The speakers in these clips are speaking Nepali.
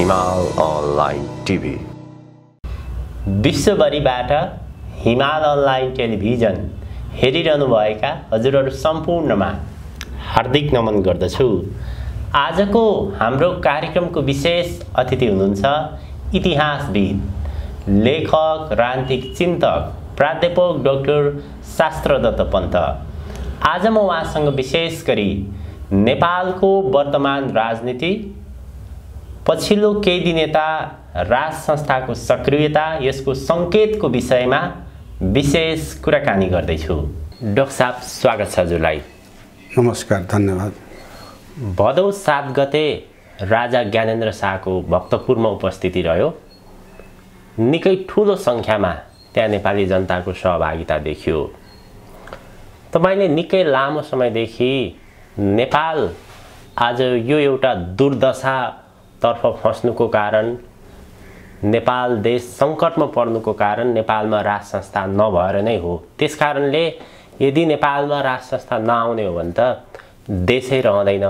हिमाल अनलाइन टिभी। विश्वभरिबाट हिमाल अनलाइन टेलिभिजन हेरिरहनुभएका हजुरहरू सम्पूर्णमा हार्दिक नमन गर्दछु। आजको हाम्रो कार्यक्रमको विशेष अतिथि हुनुहुन्छ इतिहासविद, लेखक, राजनीतिक चिन्तक, प्राध्यापक डाक्टर शास्त्रदत्त पन्त। आज म उहाँसँग विशेष गरी नेपालको वर्तमान राजनीति, पछिल्लो केही दिन यता राज संस्थाको सक्रियता, यसको सङ्केतको विषयमा विशेष कुराकानी गर्दैछु। डाक्टर साहब, स्वागत छ हजुरलाई। नमस्कार, धन्यवाद। भदौ 7 गते राजा ज्ञानेन्द्र शाहको भक्तपुरमा उपस्थिति रह्यो। निकै ठुलो सङ्ख्यामा त्यहाँ नेपाली जनताको सहभागिता देखियो। तपाईले निकै लामो समयदेखि नेपाल आज यो एउटा दुर्दशातर्फ फस्नुको कारण, नेपाल देश सङ्कटमा पर्नुको कारण नेपालमा राज संस्था नभएर नै हो। त्यसकारणले यदि नेपालमा राज संस्था नआउने हो भने त देशै रहँदैन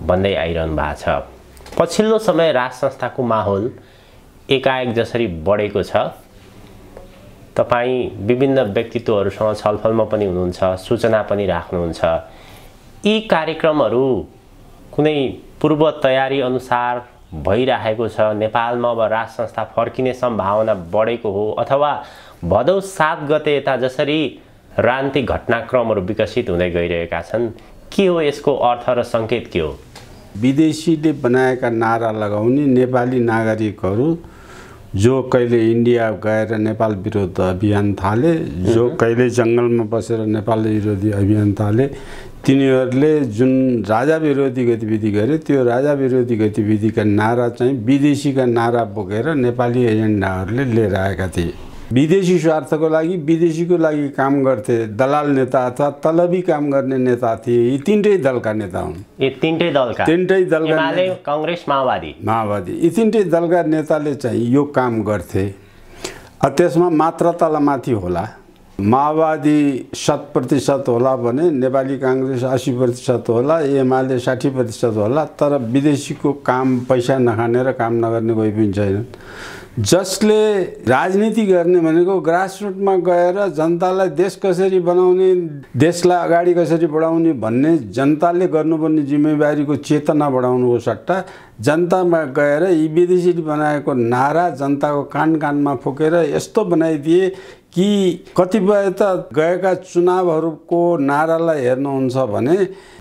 भन्दै आइरहनु भएको छ। पछिल्लो समय राज संस्थाको माहौल एकाएक जसरी बढेको छ, तपाईँ विभिन्न व्यक्तित्वहरूसँग छलफलमा पनि हुनुहुन्छ, सूचना पनि राख्नुहुन्छ। यी कार्यक्रमहरू कुनै पूर्व तयारी अनुसार भइरहेको छ? नेपालमा अब राज संस्था फर्किने सम्भावना बढेको हो, अथवा भदौ 7 गते यता जसरी राजनीतिक घटनाक्रमहरू विकसित हुँदै गइरहेका छन्, के हो यसको अर्थ र सङ्केत के हो? विदेशीले बनाएका नारा लगाउने नेपाली नागरिकहरू जो कहिले इन्डिया गएर नेपाल विरोध अभियान थाले, जो कहिले जङ्गलमा बसेर नेपाल विरोधी अभियान थाले, तिनीहरूले जुन राजा विरोधी गतिविधि गरे, त्यो राजा विरोधी गतिविधिका नारा चाहिँ विदेशीका नारा बोकेर नेपाली एजेन्डाहरूले लिएर आएका थिए। विदेशी स्वार्थको लागि, विदेशीको लागि काम गर्थे दलाल नेता अथवा तलबी काम गर्ने नेता थिए। यी तीनटै दलका नेता हुन्। यी तीनटै दलका एमाले, कांग्रेस, माओवादी यी तीनटै दलका नेताले चाहिँ यो काम गर्थे। त्यसमा मात्रता माथि होला। माओवादी 100% होला भने नेपाली कांग्रेस 80% होला, एमाले 60% होला। तर विदेशीको काम पैसा नखाने र काम नगर्ने कोही पनि छैनन्। जसले राजनीति गर्ने भनेको ग्रासरुटमा गएर जनतालाई देश कसरी बनाउने, देशलाई अगाडि कसरी बढाउने भन्ने जनताले गर्नुपर्ने जिम्मेवारीको चेतना बढाउनुको सट्टा जनतामा गएर यी विदेशीले बनाएको नारा जनताको कान कानमा फुकेर यस्तो बनाइदिए कि कतिपय त गएका चुनावहरूको नारालाई हेर्नुहुन्छ भने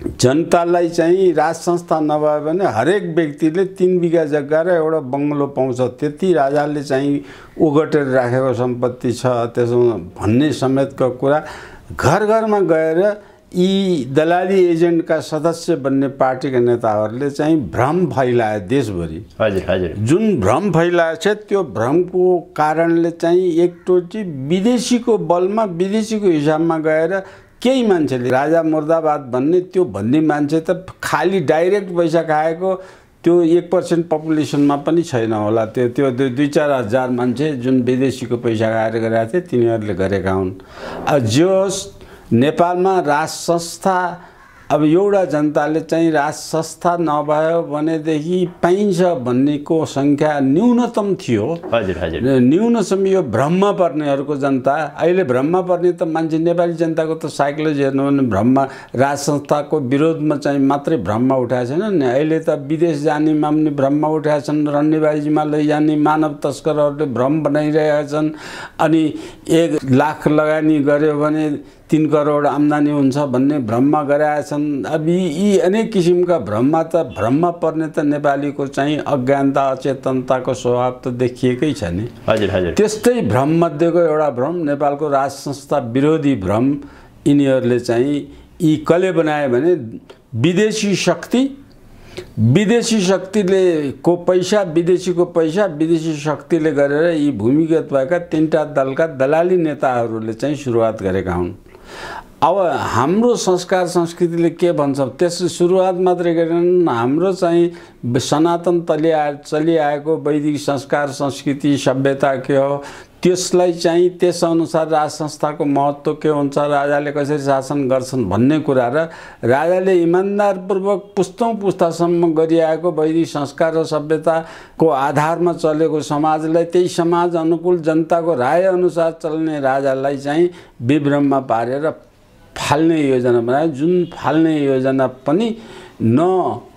जनतालाई चाहिँ राज संस्था नभए भने हरेक व्यक्तिले 3 बिघा जग्गा र एउटा बङ्गलो पाउँछ, त्यति राजाले चाहिँ ओगटेर राखेको सम्पत्ति छ त्यसमा भन्ने समेतको कुरा घर घरमा गएर यी दलाली एजेन्टका सदस्य बन्ने पार्टीका नेताहरूले चाहिँ भ्रम फैलाए देशभरि। हजुर। जुन भ्रम फैलाएछ त्यो भ्रमको कारणले चाहिँ एकचोटि विदेशीको बलमा, विदेशीको हिसाबमा गएर केही मान्छेले राजा मुर्दाबाद भन्ने त्यो भन्ने मान्छे त खाली डाइरेक्ट पैसा खाएको त्यो 1% पपुलेसनमा पनि छैन होला। त्यो 2-4 हजार मान्छे जुन विदेशीको पैसा खाएर गरेका थिए तिनीहरूले गरेका हुन्। जोस नेपालमा राज संस्था, अब एउटा जनताले चाहिँ राज संस्था नभयो भनेदेखि पाइन्छ भन्नेको सङ्ख्या न्यूनतम थियो। हजुर। न्यूनतम यो भ्रममा पर्नेहरूको जनता। अहिले भ्रममा पर्ने त मान्छे नेपाली जनताको त साइकोलोजी हेर्नु भने भ्रममा राज संस्थाको विरोधमा चाहिँ मात्रै भ्रममा उठाएको छैन नि। अहिले त विदेश जानेमा पनि भ्रममा उठाएका छन्, रन्नेबाजीमा लैजाने मानव तस्करहरूले भ्रम बनाइरहेका छन्। अनि 1 लाख लगानी गर्यो भने 3 करोड आम्दानी हुन्छ भन्ने भ्रममा गराएका छन्। अब यी अनेक किसिमका भ्रममा त भ्रममा पर्ने त नेपालीको चाहिँ अज्ञानता, अचेतनताको स्वभाव त देखिएकै छ नि। हजुर। त्यस्तै भ्रममध्येको एउटा भ्रम नेपालको राज संस्था विरोधी भ्रम यिनीहरूले चाहिँ यी कसले बनाए भने विदेशी शक्तिले को पैसा, विदेशी शक्तिले गरेर यी भूमिगत भएका 3टा दलका दलाली नेताहरूले चाहिँ सुरुवात गरेका हुन्। अब हाम्रो संस्कार संस्कृतिले के भन्छ त्यसको सुरुवात मात्रै गरेन, हाम्रो चाहिँ सनातन चलिआएको वैदिक संस्कार संस्कृति सभ्यता के हो, त्यसलाई चाहिँ त्यसअनुसार राज संस्थाको महत्त्व के हुन्छ, राजाले कसरी शासन गर्छन् भन्ने कुरा र राजाले इमान्दारपूर्वक पुस्तौँ पुस्तासम्म गरिआएको वैदिक संस्कार र सभ्यताको आधारमा चलेको समाजलाई त्यही समाज अनुकूल जनताको राय अनुसार चल्ने राजालाई चाहिँ विभ्रममा पारेर फाल्ने योजना बनायो। जुन फाल्ने योजना पनि न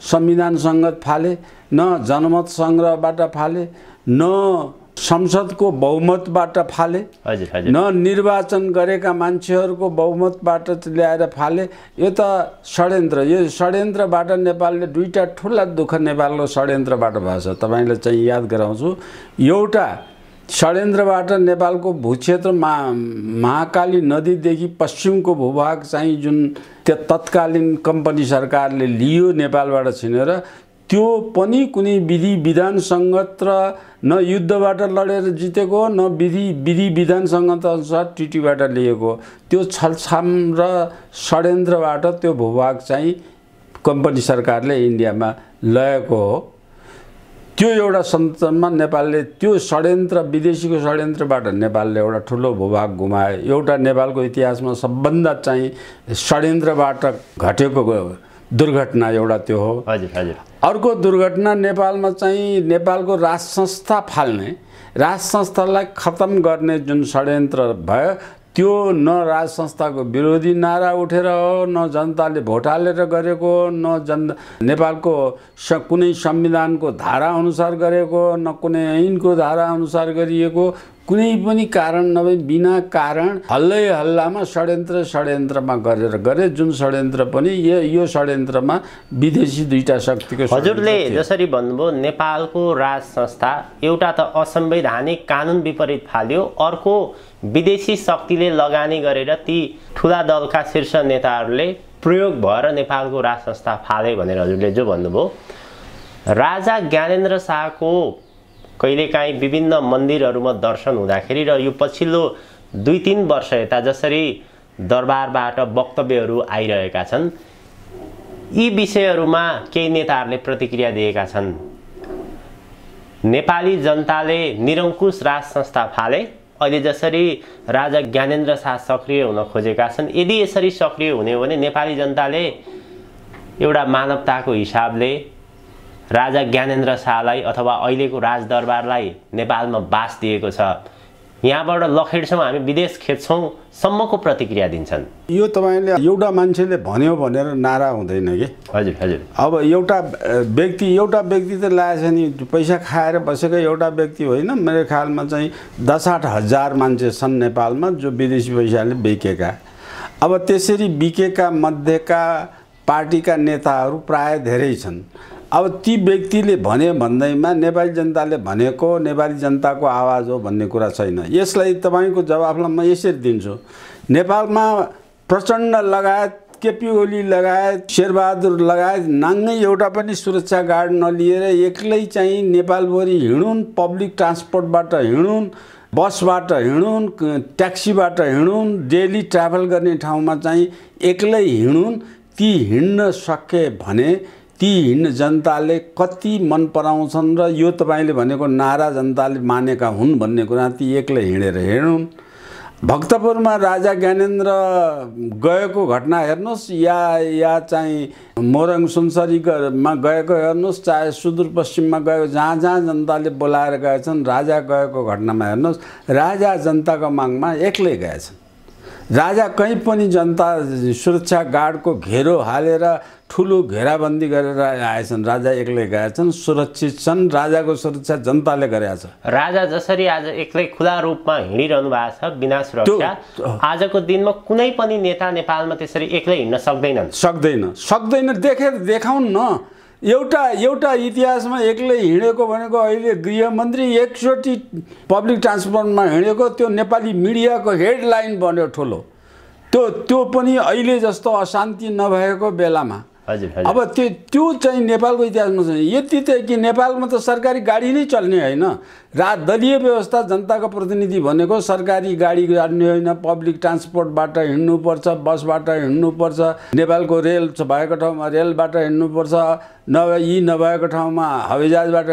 संविधान सङ्गत फाले, न जनमत सङ्ग्रहबाट फाले, न संसदको बहुमतबाट फाले, न निर्वाचन गरेका मान्छेहरूको बहुमतबाट ल्याएर फाले। यो त षड्यन्त्र, यो षड्यन्त्रबाट नेपालले दुईटा ठुला दुःख नेपालको षड्यन्त्रबाट भएछ। तपाईँलाई चाहिँ याद गराउँछु, एउटा षड्यन्त्रबाट नेपालको भूक्षेत्र महाकाली नदीदेखि पश्चिमको भूभाग चाहिँ जुन त्यो तत्कालीन कम्पनी सरकारले लियो नेपालबाट छिनेर, त्यो पनि कुनै विधि विधान सङ्गत र न युद्धबाट लडेर जितेको, न विधि विधान सङ्गत अनुसार ट्रिटीबाट लिएको, त्यो छलछाम र षड्यन्त्रबाट त्यो भूभाग चाहिँ कम्पनी सरकारले इन्डियामा लगेको हो। त्यो एउटा सन्दर्भमा नेपालले त्यो षड्यन्त्र, विदेशीको षड्यन्त्रबाट नेपालले एउटा ठुलो भूभाग गुमायो। एउटा नेपालको इतिहासमा सबभन्दा चाहिँ षड्यन्त्रबाट घटेको दुर्घटना एउटा त्यो हो। हजुर हजुर। अर्को दुर्घटना नेपालमा चाहिँ नेपालको राज संस्था फाल्ने, राज संस्थालाई खत्म गर्ने जुन षड्यन्त्र भयो, त्यो न राज संस्थाको विरोधी नारा उठेर हो, न जनताले भोट हालेर गरेको, न नेपालको कुनै संविधानको धारा अनुसार गरेको, न कुनै ऐनको धारा अनुसार गरिएको, कुनै पनि कारण नभई बिना कारण हल्लै हल्लामा षड्यन्त्रमा गरे। जुन षड्यन्त्र पनि यो षड्यन्त्रमा विदेशी दुईटा शक्तिको, हजुरले जसरी भन्नुभयो नेपालको राज संस्था एउटा त असंवैधानिक कानुन विपरीत फाल्यो, अर्को विदेशी शक्तिले लगानी गरेर ती ठुला दलका शीर्ष नेताहरूले प्रयोग भएर नेपालको राज संस्था फाले भनेर हजुरले जो भन्नुभयो, राजा ज्ञानेन्द्र शाहको कहिलेकाहीँ विभिन्न मन्दिरहरूमा दर्शन हुँदाखेरि र यो पछिल्लो 2-3 वर्ष यता जसरी दरबारबाट वक्तव्यहरू आइरहेका छन्, यी विषयहरूमा केही नेताहरूले प्रतिक्रिया दिएका छन्। नेपाली जनताले निरङ्कुश राज संस्था फाले, अहिले जसरी राजा ज्ञानेन्द्र शाह सक्रिय हुन खोजेका छन्, यदि यसरी सक्रिय हुने हो भने नेपाली जनताले एउटा मानवताको हिसाबले राजा ज्ञानेन्द्र शाहलाई अथवा अहिलेको राजदरबारलाई नेपालमा बास दिएको छ, यहाँबाट लखेड्छौँ हामी विदेश खेद्छौँ सम्मको प्रतिक्रिया दिन्छन्। यो तपाईँले एउटा मान्छेले भन्यो भनेर नारा हुँदैन कि। हजुर हजुर। अब एउटा व्यक्ति त लागेछ नि, पैसा खाएर बसेको एउटा व्यक्ति होइन। मेरो ख्यालमा चाहिँ 10-8 हजार मान्छे छन् नेपालमा जो विदेशी पैसाले बिकेका। अब त्यसरी बिकेका मध्येका पार्टीका नेताहरू प्राय धेरै छन्। अब ती व्यक्तिले भने भन्दैमा नेपाली जनताले भनेको नेपाली जनताको आवाज हो भन्ने कुरा छैन। यसलाई तपाईँको जवाफलाई म यसरी दिन्छु, नेपालमा प्रचण्ड लगायत, केपी ओली लगायत, शेरबहादुर लगायत नाङ्गै एउटा पनि सुरक्षा गार्ड नलिएर एक्लै चाहिँ नेपालभरि हिँडुन्, पब्लिक ट्रान्सपोर्टबाट हिँडुन्, बसबाट हिँडुन्, ट्याक्सीबाट हिँडुन्, डेली ट्राभल गर्ने ठाउँमा चाहिँ एक्लै हिँडुन्। ती हिँड्न सके भने ती हिँड्ने जनताले कति मन पराउँछन् र यो तपाईँले भनेको नारा जनताले मानेका हुन् भन्ने कुरा ती एक्लै हिँडेर हिँडुन्। भक्तपुरमा राजा ज्ञानेन्द्र गएको घटना हेर्नुहोस्, या चाहिँ मोरङ सुनसरीमा गएको हेर्नुहोस्, चाहे सुदूरपश्चिममा गएको, जहाँ जहाँ जनताले बोलाएर गएछन्, राजा गएको घटनामा हेर्नुहोस्, राजा जनताको मागमा एक्लै गएछन्। राजा कहीँ पनि जनता सुरक्षा गार्डको घेरो हालेर ठुलो घेराबन्दी गरेर आएछन्, राजा एक्लै गएछन्, सुरक्षित छन्। राजाको सुरक्षा जनताले गरेको छ। राजा जसरी आज एक्लै खुला रूपमा हिँडिरहनु भएको छ बिना सुरक्षा, आजको दिनमा कुनै पनि नेता नेपालमा त्यसरी एक्लै हिँड्न सक्दैन। देखाउन् न। एउटा इतिहासमा एक्लै हिँडेको भनेको अहिले गृहमन्त्री एकचोटि पब्लिक ट्रान्सपोर्टमा हिँडेको, त्यो नेपाली मिडियाको हेडलाइन बन्यो ठुलो। त्यो पनि अहिले जस्तो अशान्ति नभएको बेलामा हजुर हजुर अब त्यो चाहिँ नेपालको इतिहासमा छ। यति त कि नेपालमा त सरकारी गाडी नै चल्ने होइन, दलीय व्यवस्था, जनताको प्रतिनिधि भनेको सरकारी गाडी गाड्ने होइन, पब्लिक ट्रान्सपोर्टबाट हिँड्नुपर्छ, बसबाट हिँड्नुपर्छ, नेपालको रेल भएको ठाउँमा रेलबाट हिँड्नुपर्छ, यी नभएको ठाउँमा हवाईजहाजबाट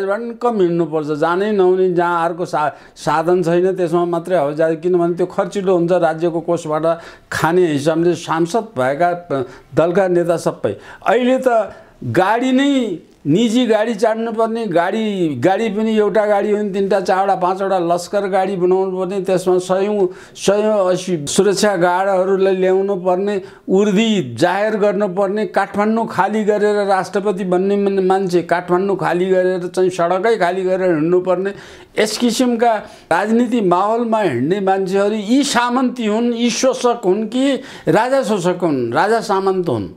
पनि कम हिँड्नुपर्छ, जानै नहुने जहाँ अर्को साधन छैन त्यसमा मात्रै हवाईजहाज, किनभने त्यो खर्चिलो हुन्छ, राज्यको कोषबाट खाने हिसाबले सांसद भएका दलका नेता सबै। अहिले त गाडी नै निजी गाडी चाड्नुपर्ने, गाडी पनि एउटा गाडी हो भने 3टा 4वटा 5वटा लस्कर गाडी बनाउनु पर्ने, त्यसमा सयौं सुरक्षा गार्डहरूलाई ल्याउनु पर्ने, उर्दी जाहेर गर्नुपर्ने, काठमाडौँ खाली गरेर राष्ट्रपति बन्ने मान्छे काठमाडौँ खाली गरेर चाहिँ सडकै खाली गरेर हिँड्नुपर्ने, यस किसिमका राजनीति माहौलमा हिँड्ने मान्छेहरू यी सामन्ती हुन्, यी शोषक हुन् कि राजा शोषक हुन्? राजा सामन्त हुन्।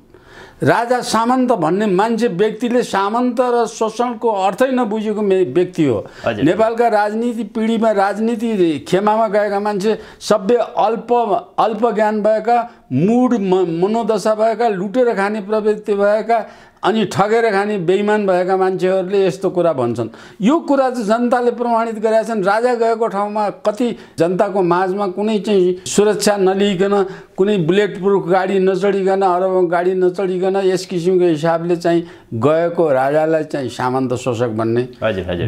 राजा सामन्त भन्ने मान्छे व्यक्तिले सामन्त र शोषणको अर्थै नबुझेको व्यक्ति हो। नेपालका राजनीति पिँढीमा राजनीति खेमामा गएका मान्छे सबै अल्प ज्ञान भएका, मूढ मनोदशा भएका, लुटेर खाने प्रवृत्ति भएका अनि ठगेर खाने बेइमान भएका मान्छेहरूले यस्तो कुरा भन्छन्। यो कुरा चाहिँ जनताले प्रमाणित गरेका छन्। राजा गएको ठाउँमा कति जनताको माझमा कुनै चाहिँ सुरक्षा नलिइकन, कुनै बुलेट प्रुफ गाडी नचढिकन, अरबौं गाडी नचढिकन यस किसिमको हिसाबले चाहिँ गएको राजालाई चाहिँ सामन्त शोषक भन्ने,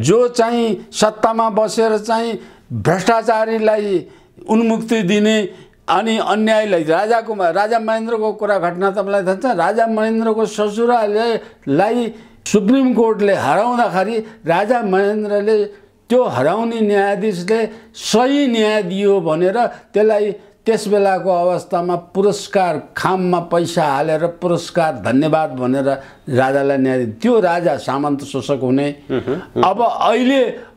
जो चाहिँ सत्तामा बसेर चाहिँ भ्रष्टाचारीलाई उन्मुक्ति दिने अनि अन्यायलाई, राजा महेन्द्रको कुरा घटना तपाईँलाई थाहा छ। राजा महेन्द्रको ससुरालाई सुप्रिम कोर्टले हराउँदाखेरि राजा महेन्द्रले त्यो हराउने न्यायाधीशले सही न्याय दियो भनेर त्यसलाई त्यस बेलाको अवस्थामा पुरस्कार, खाममा पैसा हालेर पुरस्कार धन्यवाद भनेर राजालाई न्याय दियो। त्यो राजा सामन्त शोषक हुने। अब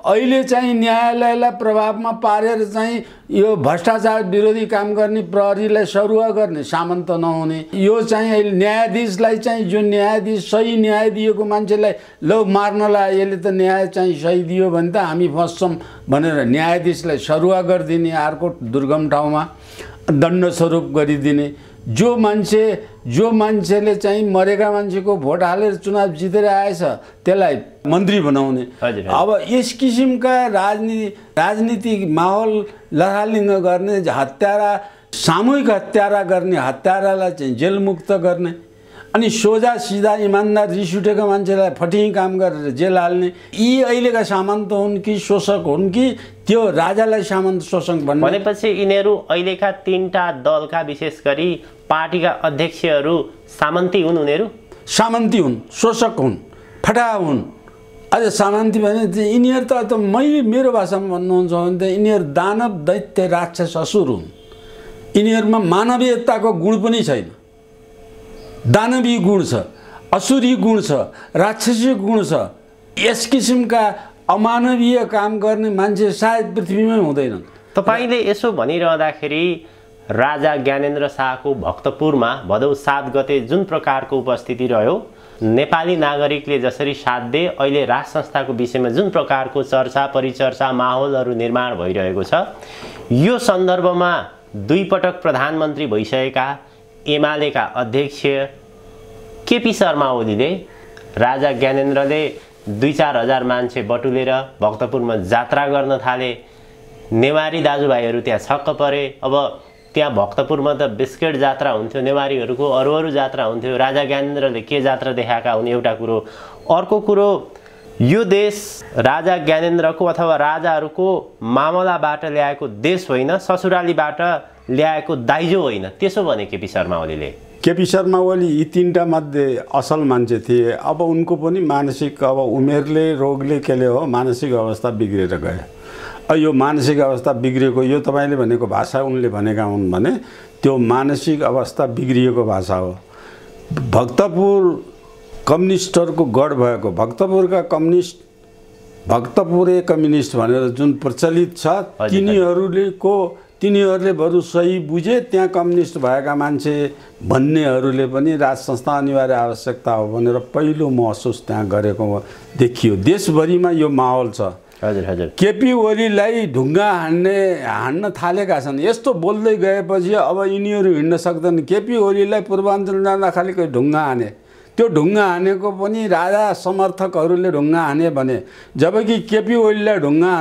अहिले चाहिँ न्यायालयलाई प्रभावमा पारेर चाहिँ यो भ्रष्टाचार विरोधी काम गर्ने प्रहरीलाई सरुवा गर्ने सामन्त नहुने। यो चाहिँ अहिले न्यायाधीशलाई चाहिँ जो न्यायाधीश सही न्याय दिएको मान्छेलाई लौ मार्नलाई यसले त न्याय चाहिँ सही दियो भने त हामी फस्छौँ भनेर न्यायाधीशलाई सरुवा गरिदिने, अर्को दुर्गम ठाउँमा दण्ड स्वरूप गरिदिने। जो मान्छेले चाहिँ मरेका मान्छेको भोट हालेर चुनाव जितेर आएछ त्यसलाई मन्त्री बनाउने। अब यस किसिमका राजनीतिक माहौल लथालिङ्ग गर्ने, हत्यारा, सामूहिक हत्यारा गर्ने, हत्यारालाई चाहिँ जेलमुक्त गर्ने, अनि सोझा सिधा इमान्दार रिस उठेको मान्छेलाई फटिङ काम गरेर जेल हाल्ने, यी अहिलेका सामन्त हुन् कि शोषक हुन् कि त्यो राजालाई सामन्त शोषक भन्ने? भनेपछि यिनीहरू अहिलेका 3टा दलका विशेष गरी पार्टीका अध्यक्षहरू सामन्ती हुन्। उनीहरू सामन्ती हुन्, शोषक हुन्, फटा हुन्। अझ सामन्ती भने यिनीहरू त मेरो भाषामा भन्नुहुन्छ भने त यिनीहरू दानव, दैत्य, राक्षस, असुर हुन्। यिनीहरूमा मानवीयताको गुण पनि छैन। दानवी गुण छ, असुरी गुण छ, राक्षसी गुण छ। यस किसिमका अमानवीय काम गर्ने मान्छे सायद पृथ्वीमै हुँदैनन्। तपाईँले यसो भनिरहँदाखेरि राजा ज्ञानेन्द्र शाहको भक्तपुरमा भदौ 7 गते जुन प्रकारको उपस्थिति रह्यो, नेपाली नागरिकले जसरी साथ दिए, अहिले राज संस्थाको विषयमा जुन प्रकारको चर्चा परिचर्चा माहौलहरू निर्माण भइरहेको छ, यो सन्दर्भमा 2 पटक प्रधानमन्त्री भइसकेका एमालेका अध्यक्ष केपी शर्मा ओलीले राजा ज्ञानेन्द्रले 2-4 हजार मान्छे बटुलेर भक्तपुरमा जात्रा गर्न थाले। नेवारी दाजुभाइहरू त्यहाँ छक्क परे। अब त्यहाँ भक्तपुरमा त बिस्केट जात्रा हुन्थ्यो, नेवारीहरूको अरू जात्रा हुन्थ्यो, राजा ज्ञानेन्द्रले के जात्रा देखाएका हुन्, एउटा कुरो। अर्को कुरो, यो देश राजा ज्ञानेन्द्रको अथवा राजाहरूको मामलाबाट ल्याएको देश होइन, ससुरालीबाट ल्याएको दाइजो होइन, त्यसो भने केपी शर्मा ओलीले। केपी शर्मा ओली यी 3टा मध्ये असल मान्छे थिए। अब उनको पनि मानसिक, अब उमेरले, रोगले केले हो, मानसिक अवस्था बिग्रेर गयो। यो मानसिक अवस्था बिग्रिएको, यो तपाईँले भनेको भाषा उनले भनेका हुन् भने त्यो मानसिक अवस्था बिग्रिएको भाषा हो। भक्तपुर कम्युनिस्टहरूको गढ भएको, भक्तपुरका कम्युनिस्ट, भक्तपुरे कम्युनिस्ट भनेर जुन प्रचलित छ, तिनीहरूले बरु सही बुझे। त्यहाँ कम्युनिस्ट भएका मान्छे भन्नेहरूले पनि राज संस्था अनिवार्य आवश्यकता हो भनेर पहिलो महसुस त्यहाँ गरेको देखियो। देशभरिमा यो माहौल छ। हजुर हजुर केपी ओलीलाई ढुङ्गा हान्न थालेका छन्। यस्तो बोल्दै गएपछि अब यिनीहरू हिँड्न सक्दैन। केपी ओलीलाई पूर्वाञ्चल जाँदा खालि कोही ढुङ्गा हाने, त्यो ढुङ्गा हानेको पनि राजा समर्थकहरूले ढुङ्गा हाने भने, जबकि केपी ओलीलाई ढुङ्गा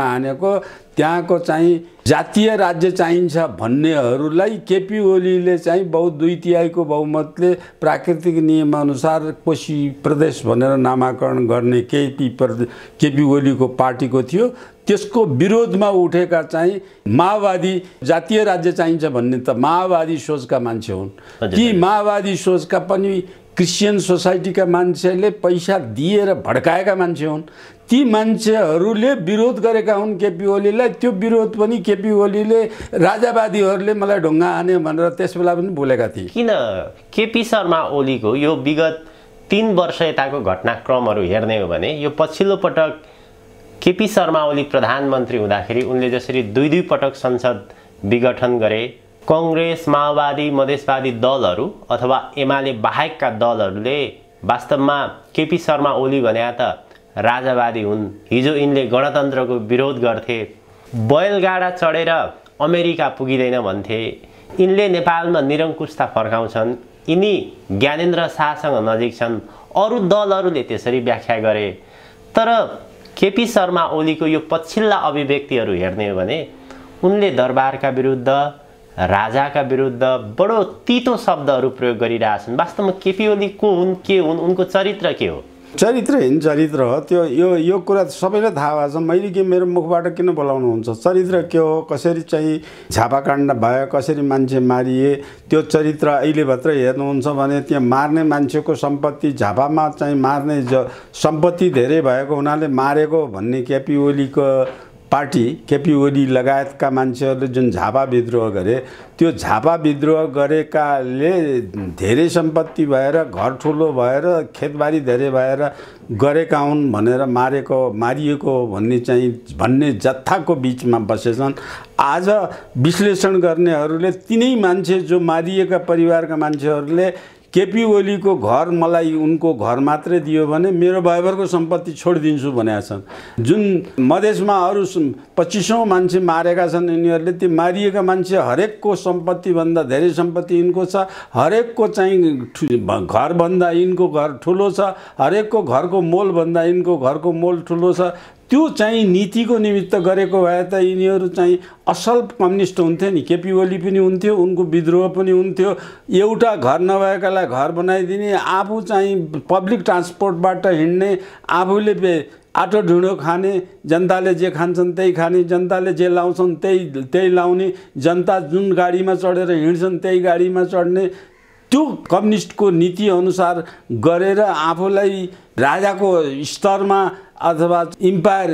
हानेको त्यहाँको चाहिँ जातीय राज्य चाहिन्छ भन्नेहरूलाई केपी ओलीले चाहिँ 2/3 बहुमतले प्राकृतिक नियमअनुसार कोशी प्रदेश भनेर नामाकरण गर्ने केपी ओलीको पार्टीको थियो। त्यसको विरोधमा उठेका चाहिँ माओवादी जातीय राज्य चाहिन्छ भन्ने त माओवादी सोचका मान्छे हुन्। ती माओवादी सोचका पनि क्रिस्चियन सोसाइटीका मान्छेले पैसा दिएर भड्काएका मान्छे हुन्। ती मान्छेहरूले विरोध गरेका हुन् केपी ओलीलाई। त्यो विरोध पनि केपी ओलीले राजावादीहरूले मलाई ढुङ्गा हाने भनेर त्यस बेला पनि बोलेका थिए। किन केपी शर्मा ओलीको यो विगत 3 वर्ष यताको घटनाक्रमहरू हेर्ने हो भने यो पछिल्लो पटक केपी शर्मा ओली प्रधानमन्त्री हुँदाखेरि उनले जसरी 2 पटक संसद विघटन गरे, कांग्रेस, माओवादी, मधेसवादी दलहरू अथवा एमाले बाहेकका दलहरूले वास्तवमा केपी शर्मा ओली भने त राजावादी हुन्, हिजो यिनले गणतन्त्रको विरोध गर्थे, बैलगाडा चढेर अमेरिका पुगिँदैन भन्थे, यिनले नेपालमा निरङ्कुशता फर्काउँछन्, यिनी ज्ञानेन्द्र शाहसँग नजिक छन्, अरू दलहरूले त्यसरी व्याख्या गरे। तर केपी शर्मा ओलीको यो पछिल्ला अभिव्यक्तिहरू हेर्ने हो भने उनले दरबारका विरुद्ध, राजाका विरुद्ध बडो तीतो शब्दहरू प्रयोग गरिरहेछन्। वास्तवमा केपी ओली को हुन्, के हुन्, उनको चरित्र के हो? चरित्र हो त्यो। यो कुरा सबैलाई थाहा भएको छ। मैले के मेरो मुखबाट किन बोलाउनुहुन्छ? चरित्र के हो, कसरी चाहिँ झापाकाण्ड भयो, कसरी मान्छे मारिए, त्यो चरित्र अहिले मात्र हेर्नुहुन्छ भने त्यहाँ मार्ने मान्छेको सम्पत्ति, झापामा चाहिँ मार्ने सम्पत्ति धेरै भएको हुनाले मारेको भन्ने केपी ओलीको पार्टी, केपी ओली लगायतका मान्छेहरूले जुन झापा विद्रोह गरे, त्यो झापा विद्रोह गरेकाले धेरै सम्पत्ति भएर, घर ठुलो भएर, खेतबारी धेरै भएर गरेका हुन् भनेर मारिएको भन्ने जत्थाको बिचमा बसेछन्। आज विश्लेषण गर्नेहरूले तिनै मान्छे जो मारिएका परिवारका मान्छेहरूले केपी ओलीको घर मलाई उनको घर मात्रै दियो भने मेरो भयभरको सम्पत्ति छोडिदिन्छु भनेका छन्। जुन मधेसमा अरू 25औं मान्छे मारेका छन्, यिनीहरूले ती मारिएका मान्छे हरेकको सम्पत्तिभन्दा धेरै सम्पत्ति यिनको छ, हरेकको चाहिँ घरभन्दा यिनको घर ठुलो छ, हरेकको घरको मोलभन्दा यिनको घरको मोल ठुलो छ। त्यो चाहिँ नीतिको निमित्त गरेको भए त यिनीहरू चाहिँ असल कम्युनिस्ट हुन्थे नि। केपी ओली पनि हुन्थ्यो, उनको विद्रोह पनि हुन्थ्यो। एउटा घर नभएकालाई घर बनाइदिने, आफू चाहिँ पब्लिक ट्रान्सपोर्टबाट हिँड्ने, आफूले आटो ढुँडो खाने, जनताले जे खान्छन् त्यही खाने, जनताले जे लाउँछन् त्यही लाउने, जनता जुन गाडीमा चढेर हिँड्छन् त्यही गाडीमा चढ्ने, त्यो कम्युनिस्टको नीति अनुसार गरेर आफूलाई राजाको स्तरमा अथवा इम्पायर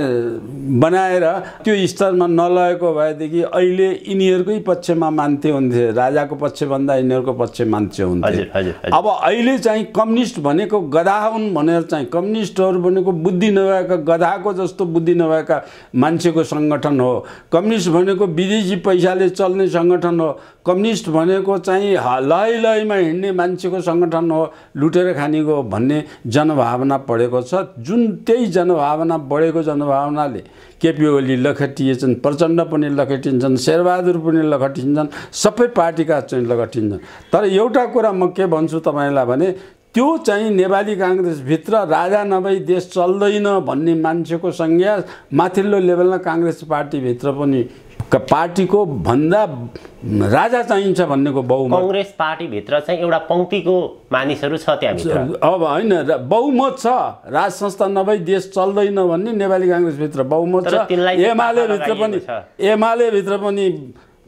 बनाएर त्यो स्तरमा नलगेको भएदेखि अहिले यिनीहरूकै पक्षमा मान्थे हुन्थे, राजाको पक्षभन्दा यिनीहरूको पक्ष मान्छे हुन्थे। अब अहिले चाहिँ कम्युनिस्ट भनेको गधा हुन् भनेर चाहिँ, कम्युनिस्टहरू भनेको बुद्धि नभएका गधाको जस्तो बुद्धि नभएका मान्छेको सङ्गठन हो। कम्युनिस्ट भनेको विदेशी पैसाले चल्ने सङ्गठन हो। कम्युनिस्ट भनेको चाहिँ लैमा हिँड्ने मान्छेको सङ्गठन हो, लुटेर खानेको भन्ने जनभावना बढेको छ। जुन त्यही जनभावना बढेको जनभावनाले केपी ओली लखेटिएछन्, प्रचण्ड पनि लखेटिन्छन्, शेरबहादुर पनि लखेटिन्छन्, सबै पार्टीका चाहिँ लखेटिन्छन्। तर एउटा कुरा म के भन्छु तपाईँलाई भने, त्यो चाहिँ नेपाली काङ्ग्रेसभित्र राजा नभई देश चल्दैन भन्ने मान्छेको संज्ञा माथिल्लो लेभलमा काङ्ग्रेस पार्टीभित्र पनि पार्टीको भन्दा राजा चाहिन्छ भन्नेको बहुमत कांग्रेस पार्टीभित्र चाहिँ एउटा पंक्तिको मानिसहरू छ त्यहाँभित्र। अब हैन, बहुमत छ, राज संस्था नभई देश चल्दैन भन्ने नेपाली कांग्रेसभित्र बहुमत छ। एमाले भित्र पनि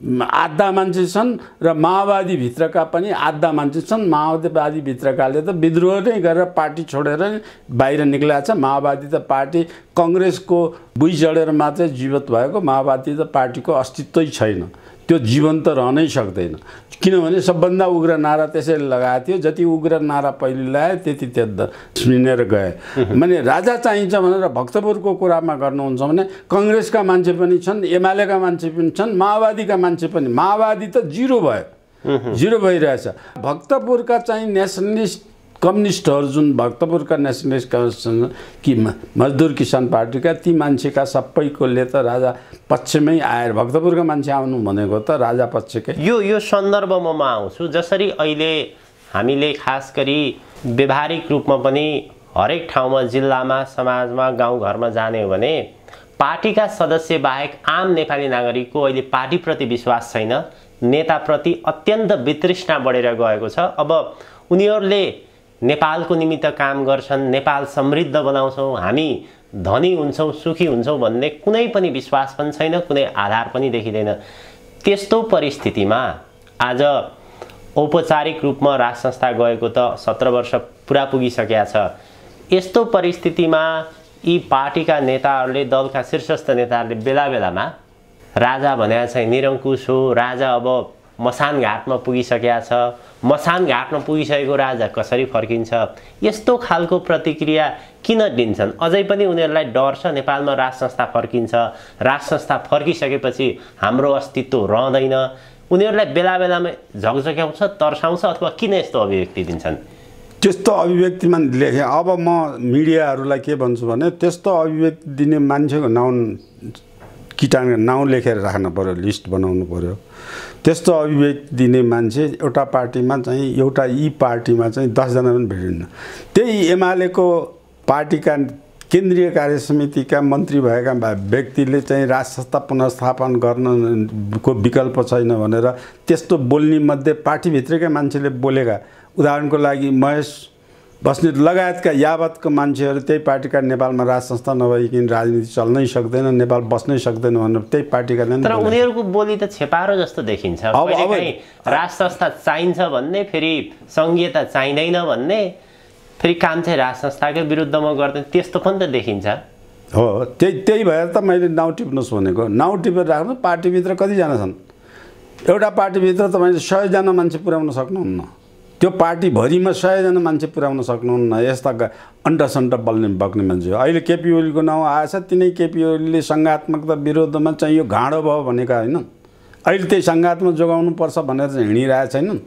आधा मान्छे छन् र माओवादी भित्रका पनि आधा मान्छे छन्। माओवादी भित्रकाले त विद्रोह नै गरेर पार्टी छोडेर बाहिर निक्लेको छ। माओवादी त पार्टी कांग्रेसको बुई चढेर मात्रै जीवित भएको, माओवादी त पार्टीको अस्तित्वै छैन, त्यो जीवन्त रहनै सक्दैन। किनभने सबभन्दा उग्र नारा त्यसैले लगाएको थियो, जति उग्र नारा पहिले लगाए त्यति सुनेर गए। माने राजा चाहिन्छ भनेर भक्तपुरको कुरामा गर्नुहुन्छ भने कांग्रेसका मान्छे पनि छन्, एमालेका मान्छे पनि छन्, माओवादीका मान्छे पनि। माओवादी त जिरो भयो, जिरो भइरहेछ। भक्तपुरका चाहिँ नेसनलिस्ट कम्युनिस्टहरू जुन भक्तपुरका नेसनलिस्ट कन्भेन्सन कि मजदुर किसान पार्टीका ती मान्छेका सबैकोले त राजा पक्षमै आएर भक्तपुरका मान्छे आउनु भनेको त राजा पक्षकै। यो सन्दर्भमा म आउँछु। जसरी अहिले हामीले खास गरी व्यवहारिक रूपमा पनि हरेक ठाउँमा जिल्लामा समाजमा गाउँघरमा जाने हो भने पार्टीका सदस्य बाहेक आम नेपाली नागरिकको अहिले पार्टीप्रति विश्वास छैन, नेताप्रति अत्यन्त वितृष्णा बढेर गएको छ। अब उनीहरूले नेपालको निमित्त काम गर्छन्, नेपाल समृद्ध बनाउँछौँ, हामी धनी हुन्छौँ, सुखी हुन्छौँ भन्ने कुनै पनि विश्वास पनि छैन, कुनै आधार पनि देखिँदैन। त्यस्तो परिस्थितिमा आज औपचारिक रूपमा राज संस्था गएको त 17 वर्ष पुरा पुगिसकेका छ। यस्तो परिस्थितिमा यी पार्टीका नेताहरूले, दलका शीर्षस्थ नेताहरूले बेला बेलामा राजा भने चाहिँ निरङ्कुश हो, राजा अब मसान घाटमा पुगिसकेका छ, मसान घाटमा पुगिसकेको राजा कसरी फर्किन्छ, यस्तो खालको प्रतिक्रिया किन दिन्छन्? अझै पनि उनीहरूलाई डर छ नेपालमा राज संस्था फर्किन्छ, राज संस्था फर्किसकेपछि हाम्रो अस्तित्व रहँदैन। उनीहरूलाई बेला बेलामा झकझक्याउँछ, तर्साउँछ, अथवा किन यस्तो अभिव्यक्ति दिन्छन्? त्यस्तो अभिव्यक्तिमा लेखेँ। अब म मिडियाहरूलाई के भन्छु भने त्यस्तो अभिव्यक्ति दिने मान्छेको नाउँ लेखेर राख्नु पर्यो, लिस्ट बनाउनु पर्यो। त्यस्तो अभिव्यक्ति दिने मान्छे एउटा पार्टीमा चाहिँ यी पार्टीमा चाहिँ 10 जना पनि भेटिन्न। त्यही एमालेको पार्टीका केन्द्रीय कार्य समितिका मन्त्री भएका व्यक्तिले चाहिँ राज संस्था पुनर्स्थापन गर्नको विकल्प छैन भनेर त्यस्तो बोल्ने मध्ये पार्टीभित्रकै मान्छेले बोलेका, उदाहरणको लागि महेश बस्नेत लगायतका यावतको मान्छेहरू त्यही पार्टीका नेपालमा राज संस्था नभइकन राजनीति चल्नै सक्दैन, नेपाल बस्नै सक्दैन भनेर त्यही पार्टीका नै। तर उनीहरूको बोली त छेपारो जस्तो देखिन्छ। कहिलेकाहीँ राज संस्था चाहिन्छ भन्ने, फेरि सङ्घीयता चाहिँदैन भन्ने, फेरि काम चाहिँ राज संस्थाकै विरुद्धमा गर्दैन, त्यस्तो पनि त देखिन्छ। हो, त्यही भएर त मैले नाउँ टिप्नुहोस् भनेको। नाउँ टिपेर राख्नु। पार्टीभित्र कतिजना छन्? एउटा पार्टीभित्र तपाईँले 100 जना मान्छे पुर्याउन सक्नुहुन्न। त्यो पार्टीभरिमा 100 जना मान्छे पुर्याउन सक्नुहुन्न। यस्ता अन्डा बग्ने मान्छे हो। अहिले केपी ओलीको नाउँ आएछ, तिनै केपी ओलीले सङ्घात्मकता विरोधमा चाहिँ यो घाँडो भयो भनेका होइन, अहिले त्यही सङ्घात्मक जोगाउनुपर्छ भनेर चाहिँ हिँडिरहेको छैनन्।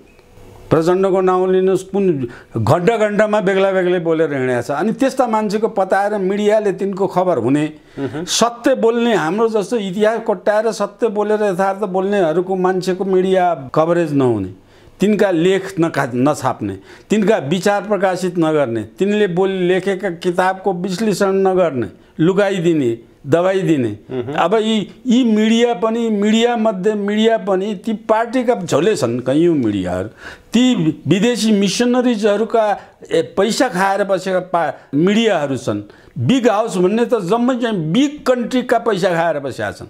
प्रचण्डको नाउँ लिनुहोस्, कुन घन्टामा बेग्ला बेग्लै बोलेर हिँडेको छ। अनि त्यस्ता मान्छेको पताएर मिडियाले तिनको खबर हुने, सत्य बोल्ने, हाम्रो जस्तो इतिहास कोट्याएर सत्य बोलेर यथार्थ बोल्नेहरूको मान्छेको मिडिया कभरेज नहुने, तिनका लेख नछाप्ने, तिनका विचार प्रकाशित नगर्ने, तिनले लेखेका किताबको विश्लेषण नगर्ने, लुकाइदिने, दबाइदिने। अब यी मिडिया पनि ती पार्टीका झोले छन् कैयौँ मिडियाहरू। ती विदेशी मिसनरिजहरूका पैसा खाएर बसेका मिडियाहरू छन्। बिग हाउस भन्ने त जम्मै चाहिँ बिग कन्ट्रीका पैसा खाएर बसेका छन्।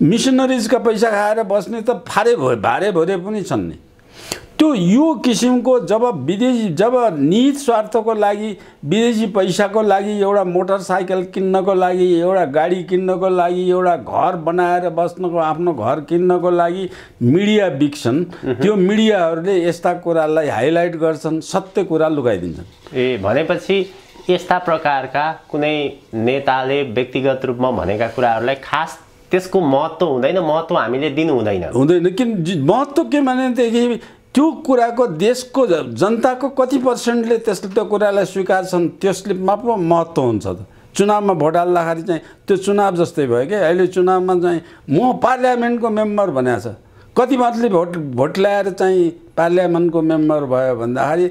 मिसनरिजका पैसा खाएर बस्ने त भारे भोरे पनि छन् नि। त्यो यो किसिमको जब निहित स्वार्थको लागि, विदेशी पैसाको लागि, एउटा मोटरसाइकल किन्नको लागि, एउटा गाडी किन्नको लागि, एउटा घर बनाएर बस्नको, आफ्नो घर किन्नको लागि मिडिया बिक्छन्। त्यो मिडियाहरूले यस्ता कुरालाई हाइलाइट गर्छन्, सत्य कुरा लुकाइदिन्छन्। भनेपछि यस्ता प्रकारका कुनै नेताले व्यक्तिगत रूपमा भनेका कुराहरूलाई खास त्यसको महत्त्व हुँदैन, महत्त्व हामीले दिनु हुँदैन। किन महत्त्व के भनेदेखि त्यो कुराको देशको जनताको कति पर्सेन्टले त्यो कुरालाई स्वीकार्छन्, त्यसले मात्र महत्त्व हुन्छ। त चुनावमा भोट हाल्दाखेरि चाहिँ त्यो चुनाव जस्तै भयो क्या। अहिले चुनावमा चाहिँ म पार्लियामेन्टको मेम्बर भनेको छ, कति मतले भोट ल्याएर चाहिँ पार्लियामेन्टको मेम्बर भयो भन्दाखेरि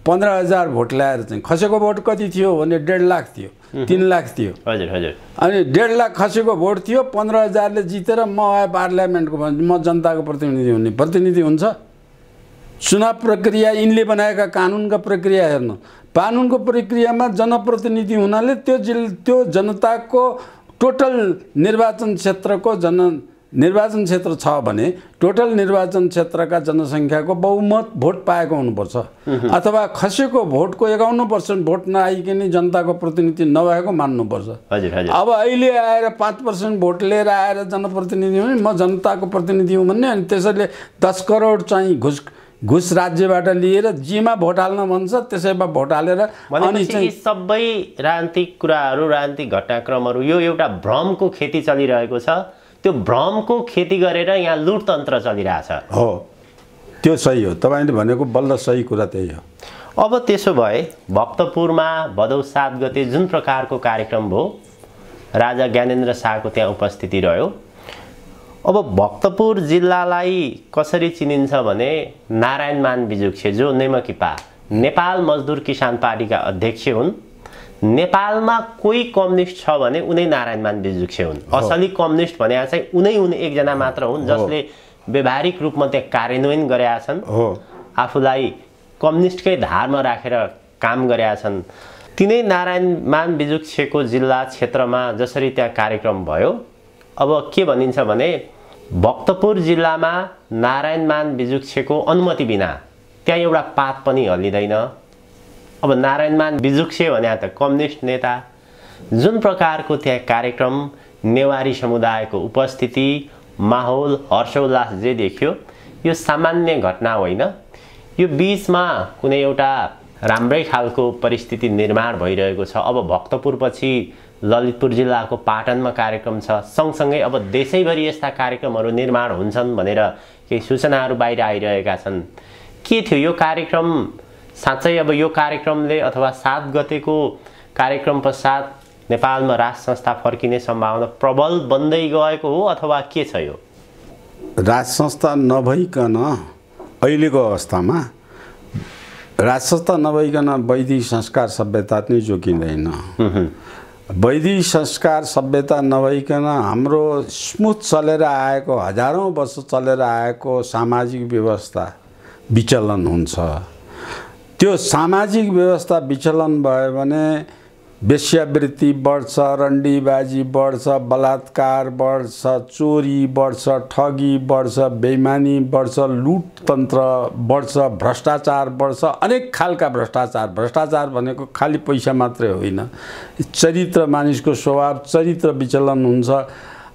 15,000 भोट ल्याएर चाहिँ खसेको भोट कति थियो भने 1.5 लाख थियो, 3 लाख थियो। हजुर हजुर। अनि 1.5 लाख खसेको भोट थियो, 15,000ले जितेर म आए पार्लियामेन्टको, म जनताको प्रतिनिधि हुन्छ। चुनाव प्रक्रिया यिनले बनाएका कानुनका प्रक्रिया हेर्नु, कानुनको प्रक्रियामा जनप्रतिनिधि हुनाले त्यो जनताको टोटल निर्वाचन क्षेत्र छ भने टोटल निर्वाचन क्षेत्रका जनसङ्ख्याको बहुमत भोट पाएको हुनुपर्छ, अथवा खसेको भोटको 51% भोट नआइकन जनताको प्रतिनिधि नभएको मान्नुपर्छ। अब अहिले आएर 5% भोट लिएर आएर जनप्रतिनिधि हुने, म जनताको प्रतिनिधि हुँ भन्ने, अनि त्यसैले 10 करोड चाहिँ घुस राज्यबाट लिएर जेमा भोट हाल्न भन्छ त्यसैमा भोट हालेर, अनि चाहिँ सबै राजनीतिक कुराहरू, राजनीतिक घटनाक्रमहरू यो एउटा भ्रमको खेती चलिरहेको छ। त्यो भ्रमको खेती गरेर यहाँ लुटतन्त्र चलिरहेछ। हो, त्यो सही हो। तपाईले भनेको बल्ल सही कुरा त्यही हो। अब त्यसो भए भक्तपुरमा भदौ 7 गते जुन प्रकारको कार्यक्रम भयो, राजा ज्ञानेन्द्र शाहको त्यहाँ उपस्थिति रह्यो। अब भक्तपुर जिल्लालाई कसरी चिनिन्छ भने नारायण मान बिजुक्छे, जो नेमकिपा नेपाल मजदुर किसान पार्टीका अध्यक्ष हुन्। नेपालमा कोही कम्युनिस्ट छ भने उनै नारायण मान बिजुक्छे हुन्। असली कम्युनिस्ट भने चाहिँ उनै एकजना मात्र हुन् जसले व्यावहारिक रूपमा त्यहाँ कार्यान्वयन गरेका छन्, आफूलाई कम्युनिस्टकै धारमा राखेर काम गरेका छन्। तिनै नारायण मान बिजुक्छेको जिल्ला क्षेत्रमा जसरी त्यहाँ कार्यक्रम भयो, अब के भनिन्छ भने भक्तपुर जिल्लामा नारायण मान बिजुक्छेको अनुमति बिना त्यहाँ एउटा पात पनि हल्लिँदैन। अब नारायण मान बिजुक्छे भने त कम्युनिस्ट नेता, जुन प्रकारको त्यहाँ कार्यक्रम, नेवारी समुदायको उपस्थिति, माहौल, हर्षोल्लास जे देखियो, यो सामान्य घटना होइन। यो बीचमा कुनै एउटा राम्रै खालको परिस्थिति निर्माण भइरहेको छ। अब भक्तपुरपछि ललितपुर जिल्लाको पाटनमा कार्यक्रम छ, सँगसँगै अब देशैभरि यस्ता कार्यक्रमहरू निर्माण हुन्छन् भनेर केही सूचनाहरू बाहिर आइरहेका छन्। के थियो यो कार्यक्रम? साँच्चै अब यो कार्यक्रमले अथवा 7 गतेको कार्यक्रम पश्चात नेपालमा राज संस्था फर्किने सम्भावना प्रबल बन्दै गएको हो अथवा के छ? यो राज संस्था नभइकन अहिलेको अवस्थामा राज संस्था नभइकन वैदिक संस्कार सभ्यता नै जोगिँदैन। वैदिक संस्कार सभ्यता नभइकन हाम्रो स्मुथ चलेर आएको, हजारौं वर्ष चलेर आएको सामाजिक व्यवस्था विचलन हुन्छ। त्यो सामाजिक व्यवस्था विचलन भयो भने वेश्यावृत्ति बढ्छ, रन्डीबाजी बढ्छ, बलात्कार बढ्छ, चोरी बढ्छ, ठगी बढ्छ, बेइमानी बढ्छ, लुटतन्त्र बढ्छ, भ्रष्टाचार बढ्छ, अनेक खालका भ्रष्टाचार। भ्रष्टाचार भनेको खाली पैसा मात्रै होइन, चरित्र, मानिसको स्वभाव, चरित्र विचलन हुन्छ।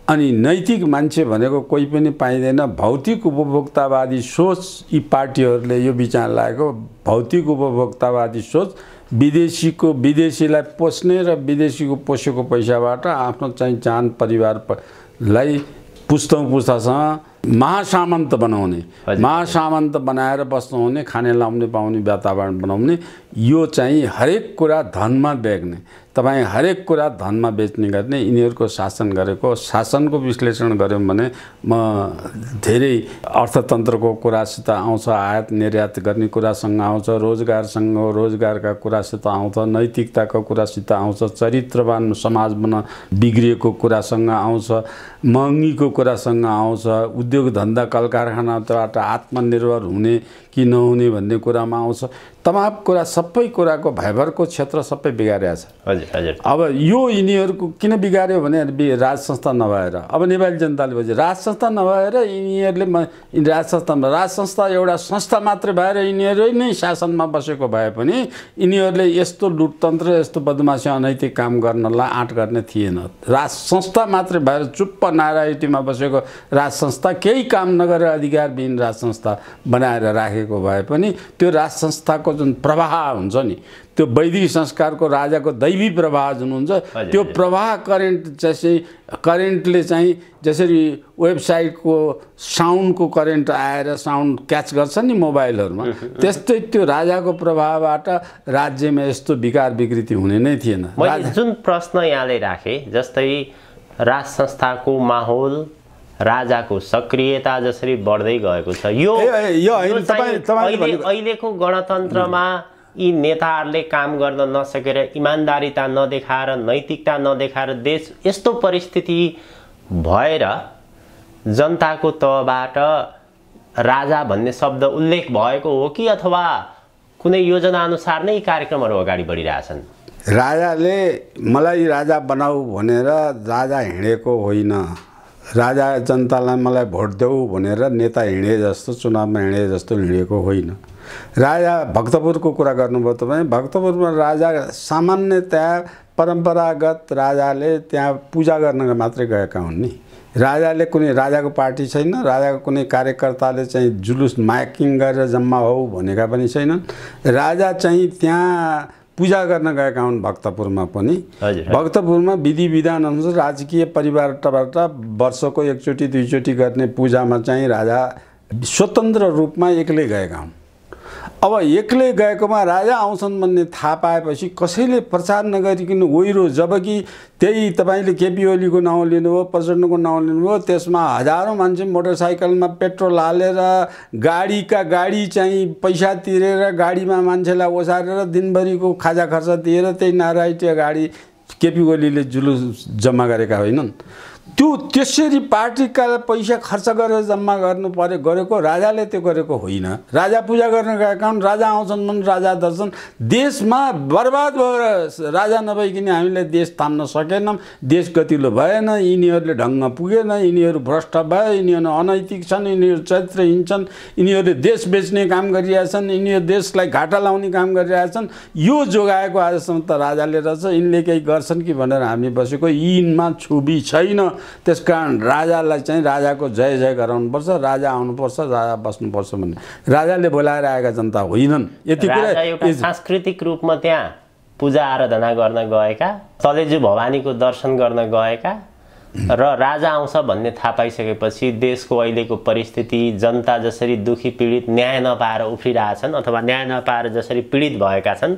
अनि नैतिक मान्छे भनेको कोही पनि पाइँदैन। भौतिक उपभोक्तावादी सोच यी पार्टीहरूले यो विचार लागेको, भौतिक उपभोक्तावादी सोच, विदेशीलाई पोस्ने र विदेशीको पोसेको पैसाबाट आफ्नो चाहिँ जान परिवारलाई पुस्तासम्म महासामन्त बनाउने, महासामन्त बनाएर बस्नुहुने, खाने लाउने पाउने वातावरण बनाउने। यो चाहिँ हरेक कुरा धनमा बेच्ने, तपाईँ हरेक कुरा धनमा बेच्ने गर्ने यिनीहरूको शासन गरेको। शासनको विश्लेषण गऱ्यौँ भने म धेरै अर्थतन्त्रको कुरासित आउँछ, आयात निर्यात गर्ने कुरासँग आउँछ, रोजगारसँग, रोजगारका कुरासित आउँछ, नैतिकताको कुरासित आउँछ, चरित्रवान समाज बना बिग्रिएको कुरासँग आउँछ, महँगीको कुरासँग आउँछ, उद्योग धन्दा कल कारखानाबाट आत्मनिर्भर हुने कि नहुने भन्ने कुरामा आउँछ। तमाम कुरा, सबै कुराको भैभरको क्षेत्र सबै बिगारेको छ। हजुर। अब यो यिनीहरूको किन बिगार्यो भने राज संस्था नभएर, अब नेपाली जनताले बुझ्यो राज संस्था नभएर यिनीहरूले राज संस्था एउटा संस्था मात्रै भएर यिनीहरू नै शासनमा बसेको भए पनि यिनीहरूले यस्तो लुटतन्त्र, यस्तो बदमासी, अनैतिक काम गर्नलाई आँट गर्ने थिएन। राज संस्था मात्रै भएर चुप्प नारायटीमा बसेको राज संस्था, केही काम नगरेर अधिकारविहीन राज संस्था बनाएर राखेको भए पनि त्यो राज संस्थाको जुन प्रवाह हुन्छ नि, त्यो वैदिक संस्कारको राजाको दैवी प्रवाह जुन हुन्छ, त्यो प्रवाह करेन्टले चाहिँ जसरी वेबसाइटको साउन्डको करेन्ट आएर साउन्ड क्याच गर्छ नि मोबाइलहरूमा, त्यस्तै त्यो राजाको प्रभावबाट राज्यमा यस्तो विकार विकृति हुने नै थिएन। मैले जुन प्रश्न यहाँले राखेँ, जस्तै राज संस्थाको माहौल, राजाको सक्रियता जसरी बढ्दै गएको छ, यो अहिलेको गणतन्त्रमा यी नेताहरूले काम गर्न नसकेर, इमान्दारिता नदेखाएर, नैतिकता नदेखाएर देश यस्तो परिस्थिति भएर जनताको तहबाट राजा भन्ने शब्द उल्लेख भएको हो कि अथवा कुनै योजना अनुसार नै कार्यक्रमहरू अगाडि बढिरहेछन्? राजाले मलाई राजा बनाऊ भनेर राजा हिँडेको होइन। राजा जनतालाई मलाई भोट देऊ भनेर नेता हिँडे जस्तो, चुनावमा हिँडे जस्तो हिँडेको होइन। राजा भक्तपुरको कुरा गर्नुभयो तपाईँ, भक्तपुरमा राजा सामान्यतया परम्परागत राजाले त्यहाँ पूजा गर्न मात्रै गएका हुन् नि। राजाले कुनै राजाको पार्टी छैन, राजाको कुनै कार्यकर्ताले चाहिँ जुलुस माइकिङ गरेर जम्मा हो भनेका पनि छैनन्। राजा चाहिँ त्यहाँ पूजा गर्न गएका हुन् भक्तपुरमा पनि। भक्तपुरमा विधि विधान अनुसार राजकीय परिवारबाट वर्षको एकचोटि दुईचोटि गर्ने पूजामा चाहिँ राजा स्वतन्त्र रूपमा एक्लै गएका हुन्। अब एक्लै गएकोमा राजा आउँछन् भन्ने थाहा पाएपछि कसैले प्रचार नगरिकन ओइरो, जबकि त्यही तपाईँले केपी ओलीको नाउँ लिनुभयो, प्रचण्डको नाउँ लिनुभयो, त्यसमा हजारौँ मान्छे मोटरसाइकलमा पेट्रोल हालेर गाडी चाहिँ पैसा तिरेर गाडीमा मान्छेलाई ओसारेर दिनभरिको खाजा खर्च दिएर त्यही नारायणीय गाडी केपी ओलीले जुलुस जम्मा गरेका होइनन्। त्यो त्यसरी पार्टीका पैसा खर्च गरेर जम्मा गरेको राजाले त्यो गरेको होइन। राजा पूजा गर्न गएका हुन्, राजा आउँछन् भने राजा दर्शन। देशमा बर्बाद भएर राजा नभइकन हामीले देश तान्न सकेनौँ, देश गतिलो भएन, यिनीहरूले ढङ्ग पुगेन, यिनीहरू भ्रष्ट भयो, यिनीहरू अनैतिक छन्, यिनीहरू चरित्रहीन छन्, यिनीहरूले देश बेच्ने काम गरिरहेछन्, यिनीहरू देशलाई घाटा लाउने काम गरिरहेछन्। यो जोगाएको आजसम्म त राजाले रहेछ, यिनले केही गर्छन् कि भनेर हामी बसेको, यिनमा छुबी छैन। त्यसकारण राजालाई चाहिँ राजाको जय जय गराउनुपर्छ, राजा आउनुपर्छ, राजा बस्नुपर्छ भन्ने राजाले बोलाएर आएका जनता होइनन्। यति कुरा एउटा सांस्कृतिक रूपमा त्यहाँ पूजा आराधना गर्न गएका, तलेजु भवानीको दर्शन गर्न गएका र राजा आउँछ भन्ने थाहा पाइसकेपछि देशको अहिलेको परिस्थिति, जनता जसरी दुखी पीडित न्याय नपाएर उफ्रिरहेछन् अथवा न्याय नपाएर जसरी पीडित भएका छन्,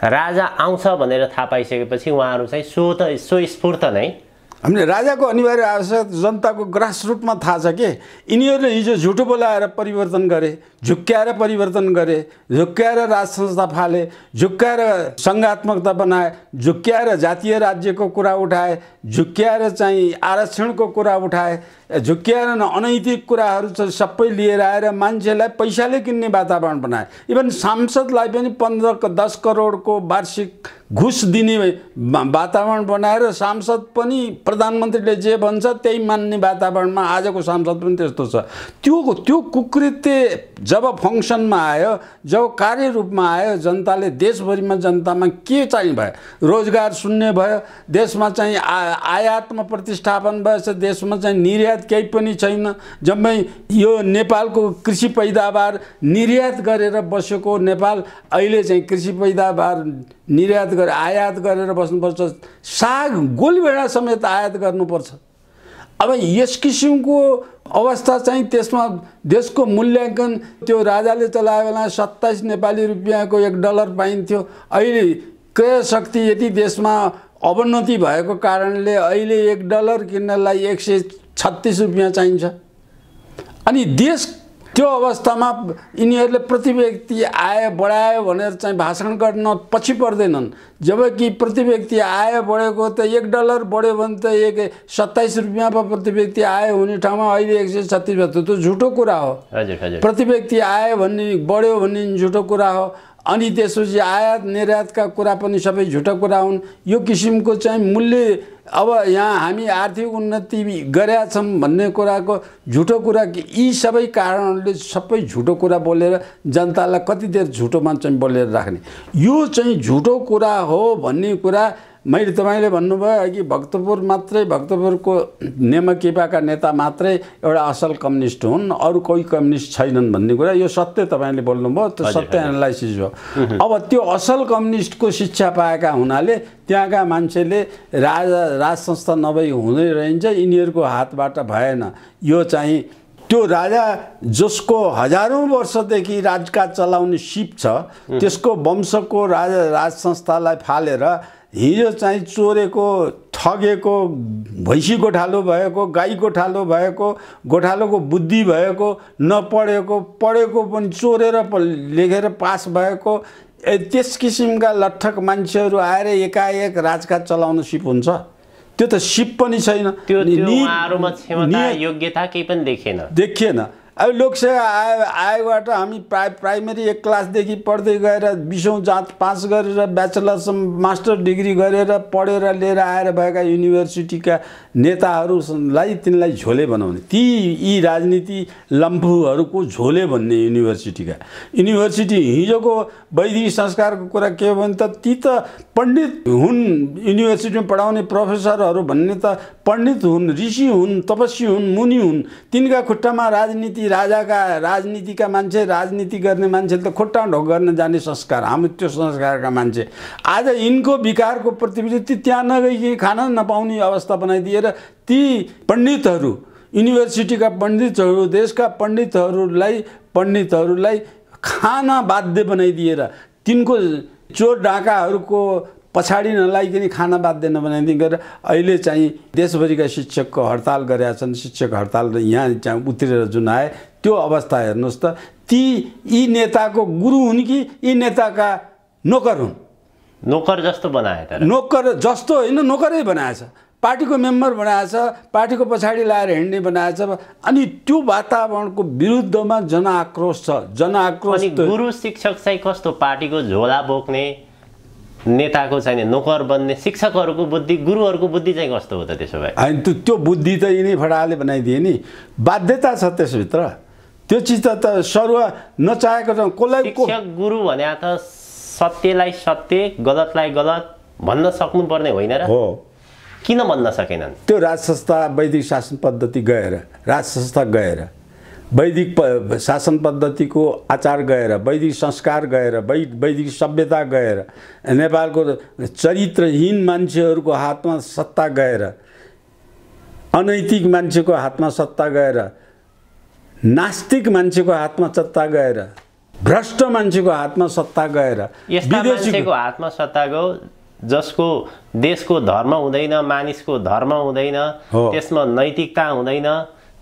राजा आउँछ भनेर थाहा पाइसकेपछि उहाँहरू चाहिँ स्वस्फूर्त नै हामीले राजाको अनिवार्य आवश्यक जनताको ग्रासरुटमा थाहा छ कि यिनीहरूले हिजो झुटो बोलाएर परिवर्तन गरे, झुक्क्याएर परिवर्तन गरे, झुक्क्याएर राज संस्था फाले, झुक्क्याएर सङ्घात्मकता बनाए, झुक्क्याएर जातीय राज्यको कुरा उठाए, झुक्क्याएर चाहिँ आरक्षणको कुरा उठाए, झुक्क्याएर अनैतिक कुराहरू चाहिँ सबै लिएर आएर मान्छेलाई पैसाले किन्ने वातावरण बनाए। इभन सांसदलाई पनि 15-10 करोडको वार्षिक घुस दिने वातावरण बनाएर सांसद पनि प्रधानमन्त्रीले जे भन्छ त्यही मान्ने वातावरणमा आजको सांसद पनि त्यस्तो छ। त्यो कुकृत्य जब फङ्सनमा आयो, जब कार्यरूपमा आयो, जनताले देशभरिमा जनतामा के चाहिँ भयो, रोजगार शून्य भयो, देशमा चाहिँ आयातमा प्रतिस्थापन भएछ, देशमा चाहिँ निर्यात केही पनि छैन। जम्मै यो नेपालको कृषि पैदावार निर्यात गरेर बसेको नेपाल अहिले चाहिँ कृषि पैदावार निर्यात गरेर आयात गरेर बस्नुपर्छ, साग गोलभेडा समेत आयात गर्नुपर्छ। अब यस किसिमको अवस्था चाहिँ त्यसमा देशको मूल्याङ्कन त्यो राजाले चलायो बेला 27 नेपाली रुपियाँको $1 पाइन्थ्यो। अहिले क्रय शक्ति यति देशमा अवनति भएको कारणले अहिले $1 किन्नलाई 136 रुपियाँ चाहिन्छ। अनि देश त्यो अवस्थामा यिनीहरूले प्रति व्यक्ति आय बढायो भनेर चाहिँ भाषण गर्न पछि पर्दैनन्। जबकि प्रति व्यक्ति आय बढेको त $1 बढ्यो भने त 27 रुपियाँ प्रति व्यक्ति आय हुने ठाउँमा अहिले 136 भयो। त्यो झुटो कुरा हो। प्रति व्यक्ति आय भन्ने बढ्यो भन्ने झुटो कुरा हो। अनि त्यसपछि आयात निर्यातका कुरा पनि सबै झुटो कुरा हुन्। यो किसिमको चाहिँ मूल्य अब यहाँ हामी आर्थिक उन्नति गरेका छौँ भन्ने कुराको झुटो कुरा, यी सबै कारणहरूले सबै झुटो कुरा बोलेर जनतालाई कति देर झुटोमा चाहिँ बोलेर राख्ने, यो चाहिँ झुटो कुरा हो भन्ने कुरा मैले तपाईँले भन्नुभयो अघि भक्तपुर मात्रै, भक्तपुरको नेमकेपाका नेता मात्रै एउटा असल कम्युनिस्ट हुन्, अरू कोही कम्युनिस्ट छैनन् भन्ने कुरा, यो सत्य तपाईँले बोल्नुभयो, त्यो सत्य एनालाइसिस हो। अब त्यो असल कम्युनिस्टको शिक्षा पाएका हुनाले त्यहाँका मान्छेले राज संस्था नभई हुँदै रहन्छ, यिनीहरूको हातबाट भएन। यो चाहिँ त्यो राजा जसको हजारौँ वर्षदेखि राजकाज चलाउने सिप छ, त्यसको वंशको राज संस्थालाई फालेर हिजो चाहिँ चोरेको, ठगेको, भैँसी गोठालो भएको, गाई गोठालो भएको, गोठालोको बुद्धि भएको, नपढेको, पढेको पनि चोरेर लेखेर पास भएको, त्यस किसिमका लट्ठक मान्छेहरू आएर एकाएक राजकाज चलाउन सिप हुन्छ? त्यो त सिप पनि छैन। त्यो उहाँहरुमा क्षमता योग्यता केही पनि देखिएन। अब लोकसेवा आयोगबाट हामी प्राइमेरी 1 क्लासदेखि पढ्दै गएर 20औं जात पास गरेर ब्याचलरसम्म मास्टर डिग्री गरेर पढेर लिएर आएर भएका युनिभर्सिटीका नेताहरूलाई तिनलाई झोले बनाउने, यी राजनीति लम्फूहरूको झोले भन्ने युनिभर्सिटी हिजोको वैदिक संस्कारको कुरा के हो भने त ती त पण्डित हुन्, युनिभर्सिटीमा पढाउने प्रोफेसरहरू भन्ने त पण्डित हुन्, ऋषि हुन्, तपस्वी हुन्, मुनि हुन्। तिनका खुट्टामा राजनीतिका मान्छे, राजनीति गर्ने मान्छेले त खुट्टा ढोक गर्न जाने संस्कार, हामी त्यो संस्कारका मान्छे। आज यिनको विकारको प्रतिवृत्ति त्यहाँ नगई खाना नपाउने अवस्था बनाइदिएर ती पण्डितहरू, युनिभर्सिटीका पण्डितहरू, देशका पण्डितहरूलाई खान बाध्य बनाइदिएर तिनको चोर डाकाहरूको पछाडि नलागिकन खान बाध्य नबनाइदिनु गरेर अहिले चाहिँ देशभरिका शिक्षकको हडताल गरेका छन्। शिक्षक हडताल यहाँ चाहिँ उत्रेर जुन आए त्यो अवस्था हेर्नुहोस् त। यी नेताको गुरु हुन् कि यी नेताका नोकर हुन्? नोकर जस्तो बनाए त। नोकर जस्तो होइन, नोकरै बनाएछ। पार्टीको मेम्बर बनाएछ, पार्टीको पछाडि लाएर हिँड्ने बनाएछ। अनि त्यो वातावरणको विरुद्धमा जनआक्रोश छ। जनआक्रोश गुरु शिक्षक चाहिँ कस्तो पार्टीको झोला बोक्ने, नेताको चाहिँ नोकर बन्ने शिक्षकहरूको बुद्धि, गुरुहरूको बुद्धि चाहिँ कस्तो हो त त्यसो भए? होइन, त्यो बुद्धि त यिनै फडाले बनाइदिए नि। बाध्यता छ त्यसभित्र। त्यो चिज त सरुवा नचाहेको त कसलाई शिक्षक गुरु भने त सत्यलाई सत्य, गलतलाई गलत भन्न सक्नुपर्ने होइन र? हो। किन भन्न सकेनन्? त्यो राज संस्था वैदिक शासन पद्धति गएर, राज संस्था गएर, वैदिक शासन पद्धतिको आचार गएर, वैदिक संस्कार गएर, वैदिक सभ्यता गएर, नेपालको चरित्रहीन मान्छेहरूको हातमा सत्ता गएर, अनैतिक मान्छेको हातमा सत्ता गएर, नास्तिक मान्छेको हातमा सत्ता गएर, भ्रष्ट मान्छेको हातमा सत्ता गएर, यस्ता मान्छेको हातमा सत्ता गयो जसको देशको धर्म हुँदैन, मानिसको धर्म हुँदैन, त्यसमा नैतिकता हुँदैन,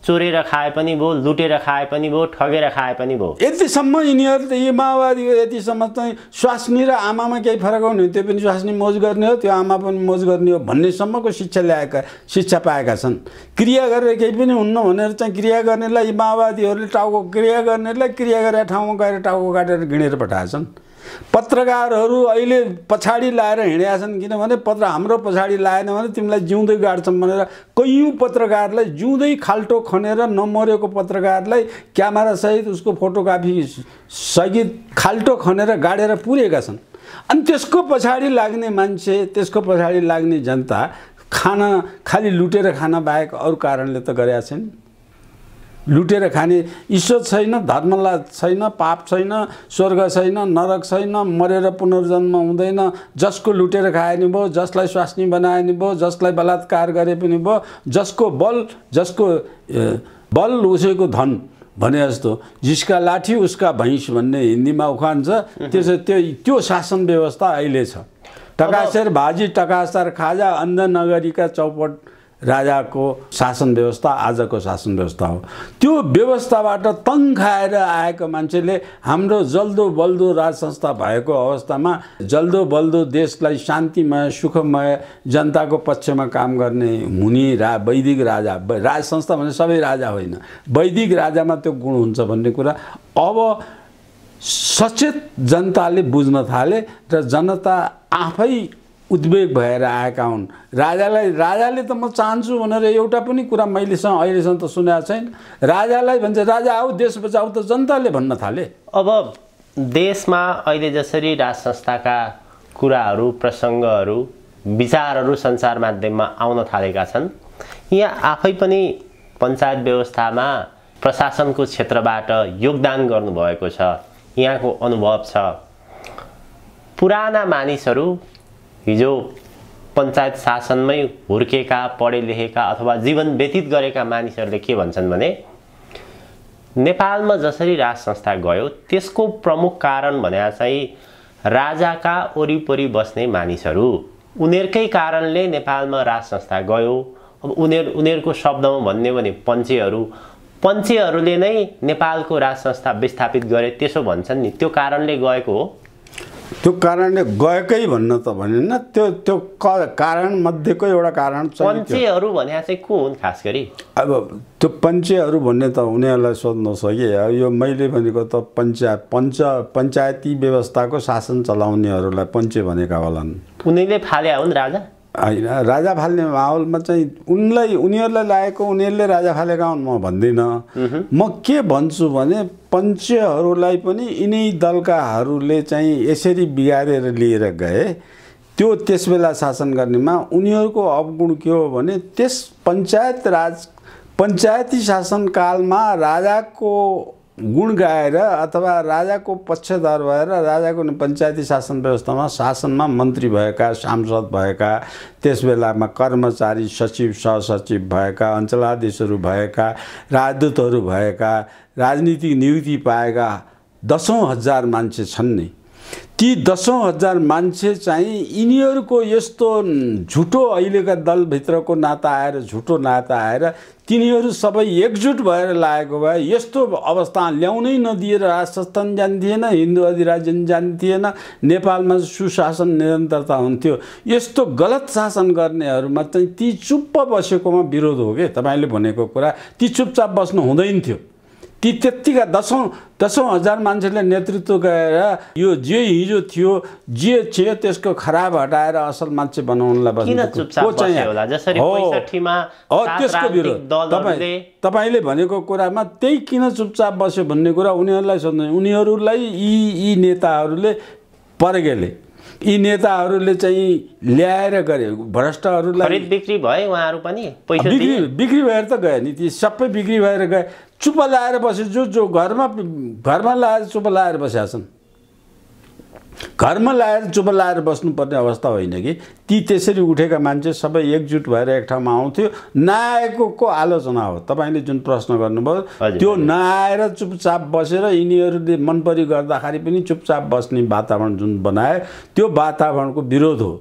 चोरेर खाए पनि भयो, लुटेर खाए पनि भयो, ठगेर खाए पनि भयो। यतिसम्म यिनीहरू त यी माओवादीको यतिसम्म चाहिँ स्वास्नी र आमामा केही फरक हुने, त्यो पनि स्वास्नी मोज गर्ने हो, त्यो आमा पनि मोज गर्ने हो भन्नेसम्मको शिक्षा पाएका छन्। क्रिया गरेर केही पनि हुन्न भनेर चाहिँ क्रिया गर्नेलाई माओवादीहरूले टाउको क्रिया गर्नेलाई क्रिया गरेर ठाउँमा गएर टाउको काटेर गिँडेर पठाएछन्। पत्रकारहरू अहिले पछाडि लाएर हिँडेका छन्, किनभने हाम्रो पछाडि लाएन भने तिमीलाई जिउँदै गाड्छौँ भनेर कैयौँ पत्रकारलाई जिउँदै खाल्टो खनेर नमरेको पत्रकारलाई क्यामेरासहित उसको फोटोकपी सहित खाल्टो खनेर गाडेर पुरेका छन्। अनि त्यसको पछाडि लाग्ने मान्छे, त्यसको पछाडि लाग्ने जनता खाली लुटेर खान बाहेक अरू कारणले त गरेका छैन। लुटेर खाने ईश्वर छैन, धर्मला छैन, पाप छैन, स्वर्ग छैन, नरक छैन, मरेर पुनर्जन्म हुँदैन। जसको लुटेर खाए नि भयो, जसलाई स्वास्नी बनाए नि भयो, जसलाई बलात्कार गरे पनि भयो, जसको बल उसैको धन भने जस्तो जिसका लाठी उसका भैँस भन्ने हिन्दीमा उखान छ। त्यो शासन व्यवस्था अहिले छ। टकासेर भाजी टकासर खाजा अन्ध नगरीका चौपट राजाको शासन व्यवस्था आजको शासन व्यवस्था हो। त्यो व्यवस्थाबाट तङ खाएर आएको मान्छेले हाम्रो जल्दो बल्दो राज संस्था भएको अवस्थामा जल्दो बल्दो देशलाई शान्तिमय सुखमय जनताको पक्षमा काम गर्ने हुने वैदिक राजा, राज संस्था भने सबै राजा होइन, वैदिक राजामा त्यो गुण हुन्छ भन्ने कुरा अब सचेत जनताले बुझ्न थाले र जनता आफै उद्वेग भएर आएका हुन्। राजाले त म चाहन्छु भनेर एउटा पनि कुरा मैलेसँग अहिलेसम्म त सुनेको छैन। राजालाई भन्छ राजा आऊ देश बचाऊ त जनताले भन्न थाले। अब देशमा अहिले जसरी राज संस्थाका कुराहरू, प्रसङ्गहरू, विचारहरू सञ्चार माध्यममा आउन थालेका छन्, यहाँ आफै पनि पञ्चायत व्यवस्थामा प्रशासनको क्षेत्रबाट योगदान गर्नुभएको छ, यहाँको अनुभव छ। पुराना मानिसहरू हिजो पञ्चायत शासनमै हुर्केका, पढे लेखेका अथवा जीवन व्यतीत गरेका मानिसहरूले के भन्छन् भने नेपालमा जसरी राज संस्था गयो त्यसको प्रमुख कारण भने चाहिँ राजाका वरिपरि बस्ने मानिसहरू, उनीहरूकै कारणले नेपालमा राज संस्था गयो। अब उनीहरूको शब्दमा भन्ने भने पञ्चेहरूले नै नेपालको राज संस्था विस्थापित गरे त्यसो भन्छन् नि, त्यो कारणले गएको हो। त्यो कारणले गएकै भन्न त भनेन, त्यो कारण मध्येको एउटा कारण पञ्चेहरू भने चाहिँ को हुन् खास गरी? अब त्यो पञ्चेहरू भन्ने त उनीहरूलाई सोध्नुहोस् कि यो मैले भनेको त पञ्चायती व्यवस्थाको शासन चलाउनेहरूलाई पञ्चे भनेका होलान्। उनीहरूले फाल्या हुन् राजा? होइन, राजा फाल्ने माहौलमा चाहिँ उनीहरूलाई लागेको उनीहरूले राजा फालेका हुन् म भन्दिनँ। म के भन्छु भने पञ्चेहरूलाई पनि यिनै दलकाहरूले चाहिँ यसरी बिगारेर लिएर गए। त्यो त्यसबेला शासन गर्नेमा उनीहरूको अवगुण के हो भने त्यस पञ्चायती शासनकालमा राजाको गुण गाएर अथवा राजाको पक्षधर भएर राजाको पञ्चायती शासन व्यवस्थामा शासनमा मन्त्री भएका, सांसद भएका, त्यसबेलामा कर्मचारी सचिव सहसचिव भएका, अञ्चलाधीशहरू भएका, राजदूतहरू भएका, राजनीतिक नियुक्ति पाएका दशौं हजार मान्छे छन् नि, ती दशौं हजार मान्छे चाहिँ यिनीहरूको यस्तो झुटो अहिलेका दलभित्रको नाता आएर झुटो नाता आएर तिनीहरू सबै एकजुट भएर लागेको भए यस्तो अवस्था ल्याउनै नदिएर राजस्थान जान्थिएन, हिन्दू अधिराज्य जान्थिएन, नेपालमा सुशासन निरन्तरता हुन्थ्यो। यस्तो गलत शासन गर्नेहरूमा चाहिँ ती चुप्प बसेकोमा विरोध हो कि तपाईँले भनेको कुरा, ती चुपचाप बस्नु हुँदैन थियो। ती त्यत्तिका दशौं हजार मान्छेले नेतृत्व गरेर यो जे हिजो थियो जे थियो त्यसको खराब हटाएर असल मान्छे बनाउनलाई त्यसको विरोध तपाईँले भनेको कुरामा त्यही किन चुपचाप बस्यो भन्ने कुरा उनीहरूलाई सोध्नु। उनीहरूलाई यी नेताहरूले पर्गेले यी नेताहरूले चाहिँ ल्याएर गरे, भ्रष्टहरूलाई खरिद बिक्री भए, उहाँहरू पनि पैसा बिक्री भएर त गए नि, ती सबै बिक्री भएर गए। चुप लाएर बसे, जो घरमा लाएर चुप लाएर बसेका छन्, घरमा लाएर चुप लाएर बस्नुपर्ने अवस्था होइन कि। ती त्यसरी उठेका मान्छे सबै एकजुट भएर एक ठाउँमा आउँथ्यो। नआएको आलोचना हो तपाईँले जुन प्रश्न गर्नुभयो, त्यो नआएर चुपचाप बसेर यिनीहरूले मनपरी गर्दाखेरि पनि चुपचाप बस्ने वातावरण जुन बनाए, त्यो वातावरणको विरोध हो।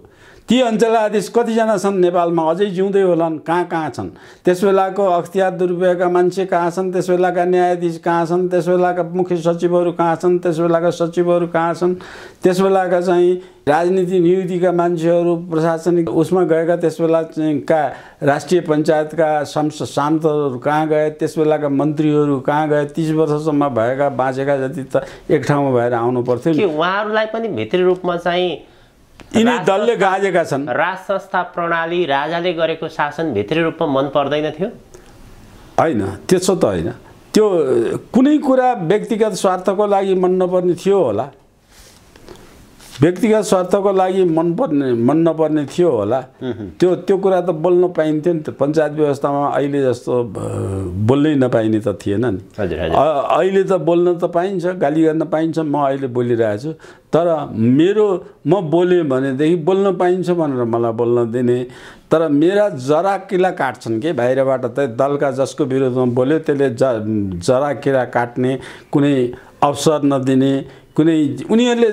ती अञ्चलाधीश कतिजना छन् नेपालमा, अझै जिउँदै होलान्, कहाँ छन्? त्यस बेलाको अख्तियार दुरुपयोगका मान्छे कहाँ छन्? त्यस बेलाका न्यायाधीश कहाँ छन्? त्यस बेलाका मुख्य सचिवहरू कहाँ छन्? त्यस बेलाका सचिवहरू कहाँ छन्? त्यस बेलाका चाहिँ राजनीति नियुक्तिका मान्छेहरू, प्रशासनिक उसमा गएका त्यस बेला का राष्ट्रिय पञ्चायतका सांसदहरू कहाँ गए? त्यस बेलाका मन्त्रीहरू कहाँ गए? 30 वर्षसम्म भएका बाँचेका जति त एक ठाउँमा भएर आउनु पर्थ्यो। उहाँहरूलाई पनि भित्री रूपमा चाहिँ यिनी दलले गाजेका छन्। राज संस्था प्रणाली, राजाले गरेको शासन भित्री रूपमा मन पर्दैन थियो? होइन, त्यसो त होइन। त्यो कुनै कुरा व्यक्तिगत स्वार्थको लागि मन नपर्ने थियो होला, व्यक्तिगत स्वार्थको लागि मन नपर्ने थियो होला। त्यो कुरा त बोल्न पाइन्थ्यो नि त। पञ्चायत व्यवस्थामा अहिले जस्तो बोल्नै नपाइने त थिएन नि। अहिले त बोल्न त पाइन्छ, गाली गर्न पाइन्छ। म अहिले बोलिरहेको छु, तर म बोलेँ भनेदेखि बोल्न पाइन्छ भनेर मलाई बोल्न दिने, तर मेरा जरा किला काट्छन् के बाहिरबाट। त दलका जसको विरोधमा बोल्यो त्यसले जरा किला काट्ने, कुनै अवसर नदिने, कुनै उनीहरूले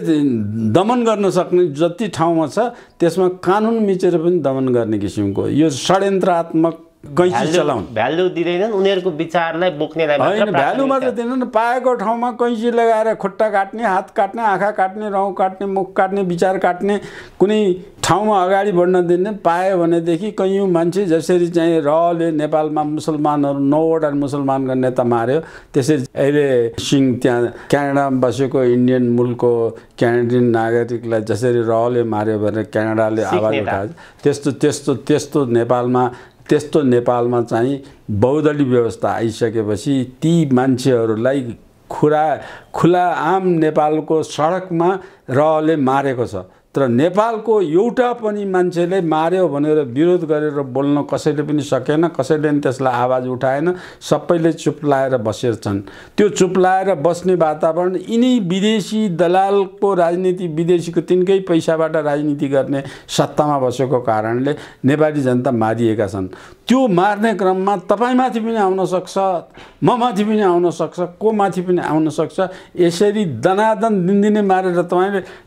दमन गर्न सक्ने जति ठाउँमा छ त्यसमा कानुन मिचेर पनि दमन गर्ने किसिमको यो षड्यन्त्रात्मक कैँची चलाउन्। भ्यालु दिँदैनन् उनीहरूको विचारलाई बोक्नेलाई मात्र। होइन, भ्यालु मात्र दिँदैन, पाएको ठाउँमा कैँची लगाएर खुट्टा काट्ने, हात काट्ने, आँखा काट्ने, रौँ काट्ने, मुख काट्ने, विचार काट्ने, कुनै ठाउँमा अगाडि बढ्न दिने। पायो भनेदेखि कैयौँ मान्छे जसरी चाहिँ रहले नेपालमा मुसलमानहरू 9वटा मुसलमानको नेता मार्यो, त्यसरी अहिले सिंह त्यहाँ क्यानाडामा बसेको इन्डियन मूलको क्यानाडियन नागरिकलाई जसरी रहले मार्यो भनेर क्यानाडाले आवाज उठायो, त्यस्तो नेपालमा चाहिँ बहुदलीय व्यवस्था आइसकेपछि ती मान्छेहरूलाई खुला आम नेपालको सडकमा रहले मारेको छ। तर नेपालको एउटा पनि मान्छेले मार्यो भनेर विरोध गरेर बोल्न कसैले पनि सकेन, कसैले पनि त्यसलाई आवाज उठाएन। सबैले चुप लाएर बसेर छन्। त्यो चुप लाएर बस्ने वातावरण यिनी विदेशी दलालको राजनीति, विदेशीको तिनकै पैसाबाट राजनीति गर्ने सत्तामा बसेको कारणले नेपाली जनता मारिएका छन्। त्यो मार्ने क्रममा तपाईँमाथि पनि आउन सक्छ, म माथि पनि आउन सक्छ, को माथि पनि आउन सक्छ। यसरी दनादन दिनदिनै मारेर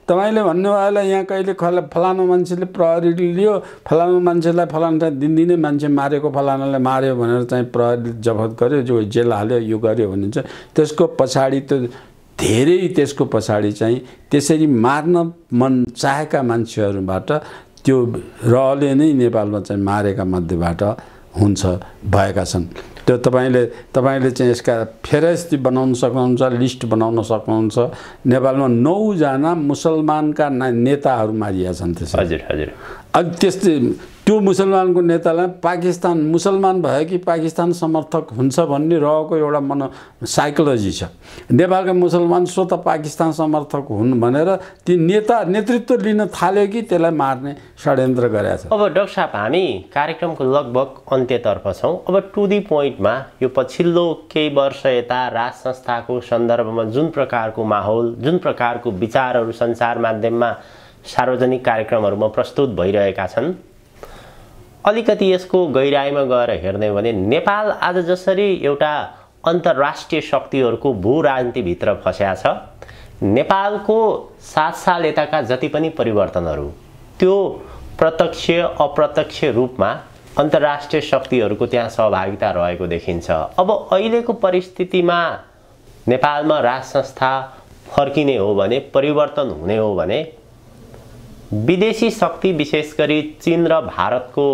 तपाईँले भन्नुभयो यहाँ कहिले फलानु मान्छेले प्रहरी लियो, फलानु मान्छेलाई फलाना दिनदिनै मान्छे मारेको, फलानाले मार्यो भनेर चाहिँ प्रहरी जफत गर्यो, जो जेल हाल्यो, यो गर्यो भने चाहिँ त्यसको पछाडि त धेरै, त्यसको पछाडि चाहिँ त्यसरी मार्न मन चाहेका मान्छेहरूबाट त्यो रहले नै नेपालमा चाहिँ मारेका मध्येबाट भएका छन्। त्यो तपाईँले चाहिँ यसका फेरस्ती बनाउन सक्नुहुन्छ, लिस्ट बनाउन सक्नुहुन्छ। नेपालमा 9 जना मुसलमानका नेताहरू मारिएका छन्। हजुर। अब त्यस्तै त्यो मुसलमानको नेतालाई पाकिस्तान मुसलमान भयो कि पाकिस्तान समर्थक हुन्छ भन्ने रहेको एउटा साइकोलोजी छ। नेपालका मुसलमान स्वतः पाकिस्तान समर्थक हुन् भनेर ती नेतृत्व लिन थाल्यो कि त्यसलाई मार्ने षड्यन्त्र गरेका छ। अब डाक्टर साहब, हामी कार्यक्रमको लगभग अन्त्यतर्फ छौँ। अब टु दी पोइन्टमा यो पछिल्लो केही वर्ष यता राज संस्थाको सन्दर्भमा जुन प्रकारको माहौल, जुन प्रकारको विचारहरू सञ्चार माध्यममा, सार्वजनिक कार्यक्रमहरूमा प्रस्तुत भइरहेका छन्, अलिकति यसको गहिराइमा गएर हेर्ने भने नेपाल आज जसरी एउटा अन्तर्राष्ट्रिय शक्तिहरूको भू राजनीतिभित्र फस्या छ, नेपालको 7 साल यताका जति पनि परिवर्तनहरू त्यो प्रत्यक्ष अप्रत्यक्ष रूपमा अन्तर्राष्ट्रिय शक्तिहरूको त्यहाँ सहभागिता रहेको देखिन्छ। अब अहिलेको परिस्थितिमा नेपालमा राज संस्था फर्किने हो भने, परिवर्तन हुने हो भने विदेशी शक्ति विशेष गरी चीन र भारतको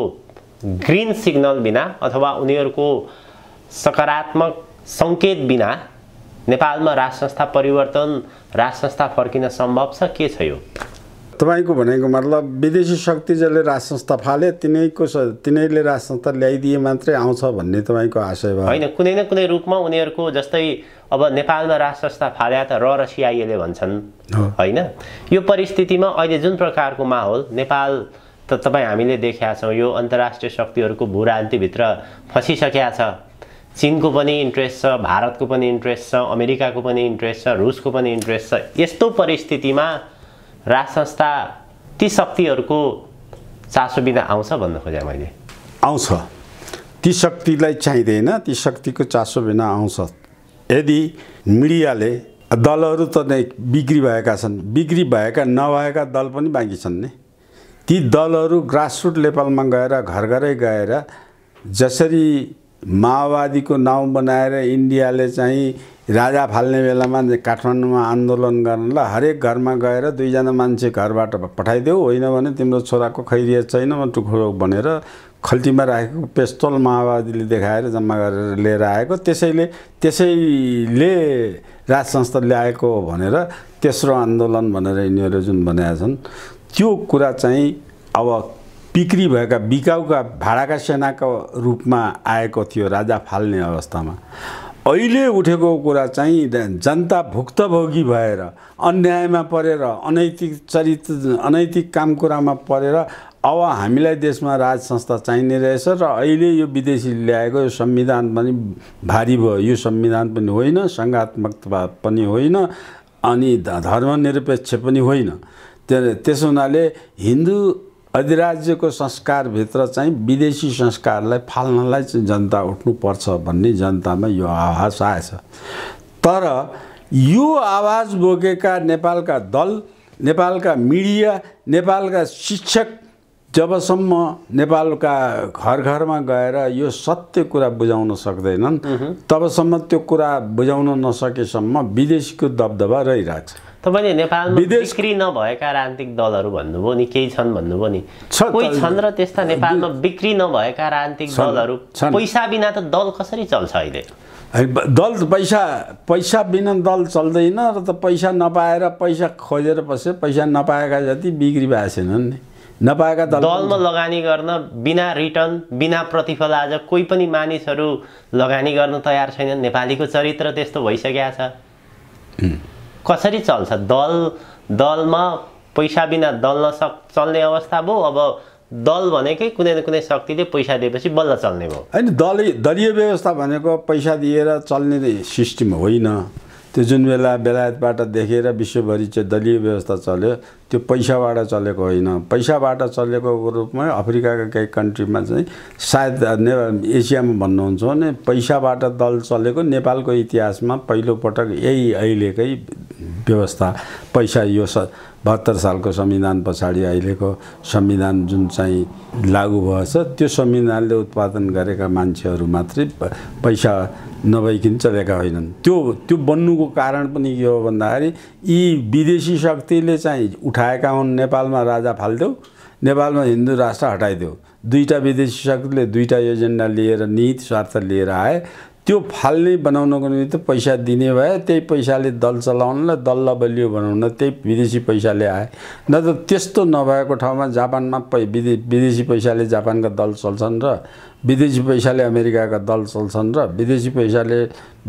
ग्रीन सिग्नल बिना अथवा उनीहरूको सकारात्मक संकेत बिना नेपालमा राज संस्था परिवर्तन, राज संस्था फर्किन सम्भव छ के छ? यो तपाईको भनेको मतलब विदेशी शक्ति जसले राज संस्था फाले तिनैले राज संस्था ल्याइदिए मात्रै आउँछ भन्ने तपाईको आशय भयो? होइन, कुनै न कुनै रूपमा उनीहरूको जस्तै अब नेपालमा राज संस्था फाल्या त र सीआईएले भन्छन् होइन। यो परिस्थितिमा अहिले जुन प्रकारको माहौल नेपाल त तपाईँ हामीले देखेका छौँ, यो अन्तर्राष्ट्रिय शक्तिहरूको भूराजनीतिभित्र फसिसकेका छ। चीनको पनि इन्ट्रेस्ट छ, भारतको पनि इन्ट्रेस्ट छ, अमेरिकाको पनि इन्ट्रेस्ट छ, रुसको पनि इन्ट्रेस्ट छ। यस्तो परिस्थितिमा राज संस्था ती शक्तिहरूको चासो बिना आउँछ भन्न खोजेँ मैले। आउँछ, ती शक्तिलाई चाहिँदैन, ती शक्तिको चासो बिना आउँछ। यदि मिडियाले दलहरू त नै बिक्री भएका छन्, बिक्री भएका नभएका दल पनि बाँकी छन् नि। ती दलहरू ग्रासरुट लेभलमा गएर घर घरै गएर जसरी माओवादीको नाउँ बनाएर इन्डियाले चाहिँ राजा फाल्ने बेलामा काठमाडौँमा आन्दोलन गर्नलाई हरेक घरमा गएर 2 जना मान्छे घरबाट पठाइदेऊ, होइन भने तिम्रो छोराको खैरियत छैन म टुक्रो भनेर खल्तीमा राखेको पेस्तोल माओवादीले देखाएर जम्मा गरेर लिएर आएको। त्यसैले राज संस्था ल्याएको भनेर तेस्रो आन्दोलन भनेर यिनीहरू जुन बनाएका छन् त्यो कुरा चाहिँ अब बिक्री भएका बिकाउका भाडाका सेनाको रूपमा आएको थियो राजा फाल्ने अवस्थामा। अहिले उठेको कुरा चाहिँ जनता भुक्तभोगी भएर अन्यायमा परेर अनैतिक काम कुरामा परेर अब हामीलाई देशमा राज संस्था चाहिने रहेछ र अहिले यो विदेशी ल्याएको यो संविधान पनि भारी भयो। यो संविधान पनि होइन, सङ्घात्मक पनि होइन, अनि धर्मनिरपेक्ष पनि होइन। त्यसो हुनाले हिन्दू अधिराज्यको संस्कारभित्र चाहिँ विदेशी संस्कारलाई फाल्नलाई चाहिँ जनता उठ्नुपर्छ भन्ने जनतामा यो आवाज आएछ। तर यो आवाज बोकेका नेपालका दल, नेपालका मिडिया, नेपालका शिक्षक जबसम्म नेपालका घर घरमा गएर यो सत्य कुरा बुझाउन सक्दैनन् तबसम्म त्यो कुरा बुझाउन नसकेसम्म विदेशीको दबदबा रहिरहेछ। तपाईले नेपालमा बिक्री नभएका राजनीतिक दलहरू भन्नुभयो नि, केही छन् भन्नुभयो नि, कोही छन् र त्यस्ता नेपालमा बिक्री नभएका राजनीतिक दलहरू? पैसा बिना त दल कसरी चल्छ अहिले? दल पैसा बिना दल चल्दैन र त पैसा नपाएर पैसा खोजेर बसे, पैसा नपाएका जति बिक्री भएको छैनन् नि। नपाएका दलमा लगानी गर्न बिना रिटर्न, बिना प्रतिफल आज कोही पनि मानिसहरू लगानी गर्न तयार छैनन्। नेपालीको चरित्र त्यस्तो भइसकेको छ। कसरी चल्छ दलमा पैसा बिना दल चल्ने अवस्था भयो। अब दल भनेकै कुनै न कुनै शक्तिले पैसा दिएपछि बल्ल चल्ने भयो। हैन, दलीय व्यवस्था भनेको पैसा दिएर चल्ने सिस्टम होइन। त्यो जुन बेलायतबाट देखेर विश्वभरि चाहिँ दलीय व्यवस्था चल्यो, त्यो पैसाबाट चलेको होइन। पैसाबाट चलेको रूपमा अफ्रिकाका केही कन्ट्रीमा चाहिँ सायद एसियामा भन्नुहुन्छ भने पैसाबाट दल चलेको नेपालको इतिहासमा पहिलोपटक यही अहिलेकै व्यवस्था। पैसा यो 72 सालको संविधान पछाडि अहिलेको संविधान जुन चाहिँ लागू भएछ त्यो संविधानले उत्पादन गरेका मान्छेहरू मात्रै पैसा नभइकन चलेका होइनन्। त्यो बन्नुको कारण पनि के हो भन्दाखेरि यी विदेशी शक्तिले चाहिँ उठाएका हुन्। नेपालमा राजा फाल्देऊ, नेपालमा हिन्दू राष्ट्र हटाइदेऊ। दुईटा विदेशी शक्तिले दुईटा एजेन्डा लिएर, नीति स्वार्थ लिएर आए। त्यो फाल्ने बनाउनको निमित्त पैसा दिने भए, त्यही पैसाले दल चलाउनलाई, दललाई बलियो बनाउन त्यही विदेशी पैसाले आए। न त त्यस्तो नभएको ठाउँमा जापानमा विदेशी पैसाले जापानका दल चल्छन् र विदेशी पैसाले अमेरिकाका दल चल्छन् र विदेशी पैसाले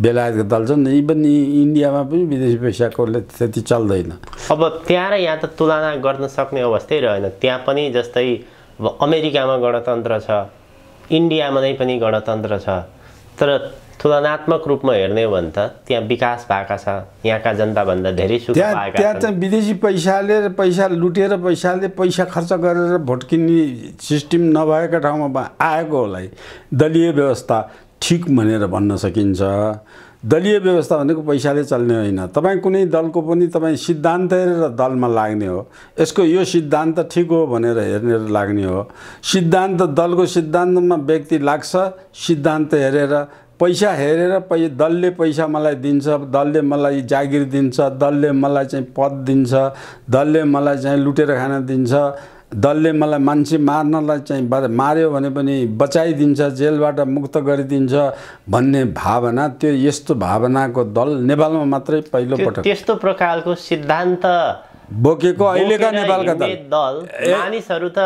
बेलायतका दल छन्। इभन इन्डियामा पनि विदेशी पैसाकोले त्यति चल्दैन। अब त्यहाँ र यहाँ त तुलना गर्न सक्ने अवस्थै रहेन। त्यहाँ पनि जस्तै अब अमेरिकामा गणतन्त्र छ, इन्डियामा नै पनि गणतन्त्र छ, तर तुलनात्मक रूपमा हेर्ने हो भने त त्यहाँ विकास भएका छ, यहाँका जनताभन्दा धेरै सुख पाएका छन्। त्यहाँ चाहिँ विदेशी पैसाले पैसा लुटेर पैसा खर्च गरेर भोट किन्ने सिस्टम नभएका ठाउँमा आएको होला। दलीय व्यवस्था ठिक भनेर भन्न सकिन्छ। दलीय व्यवस्था भनेको पैसाले चल्ने होइन। तपाईँ कुनै दलको पनि तपाईँ सिद्धान्त हेरेर दलमा लाग्ने हो। यसको यो सिद्धान्त ठिक हो भनेर हेरेर लाग्ने हो। सिद्धान्त दलको सिद्धान्तमा व्यक्ति लाग्छ, सिद्धान्त हेरेर पैसा हेरेर दलले पैसा मलाई दिन्छ, दलले मलाई जागिर दिन्छ, दलले मलाई चाहिँ पद दिन्छ, दलले मलाई चाहिँ लुटेर खान दिन्छ, दलले मलाई मान्छे मार्नलाई चाहिँ मार्यो भने पनि बचाइदिन्छ, जेलबाट मुक्त गरिदिन्छ भन्ने भावना, त्यो यस्तो भावनाको दल नेपालमा मात्रै पहिलो पटक त्यस्तो प्रकारको सिद्धान्त बोकेको अहिलेका नेपालका दल मानिसहरू त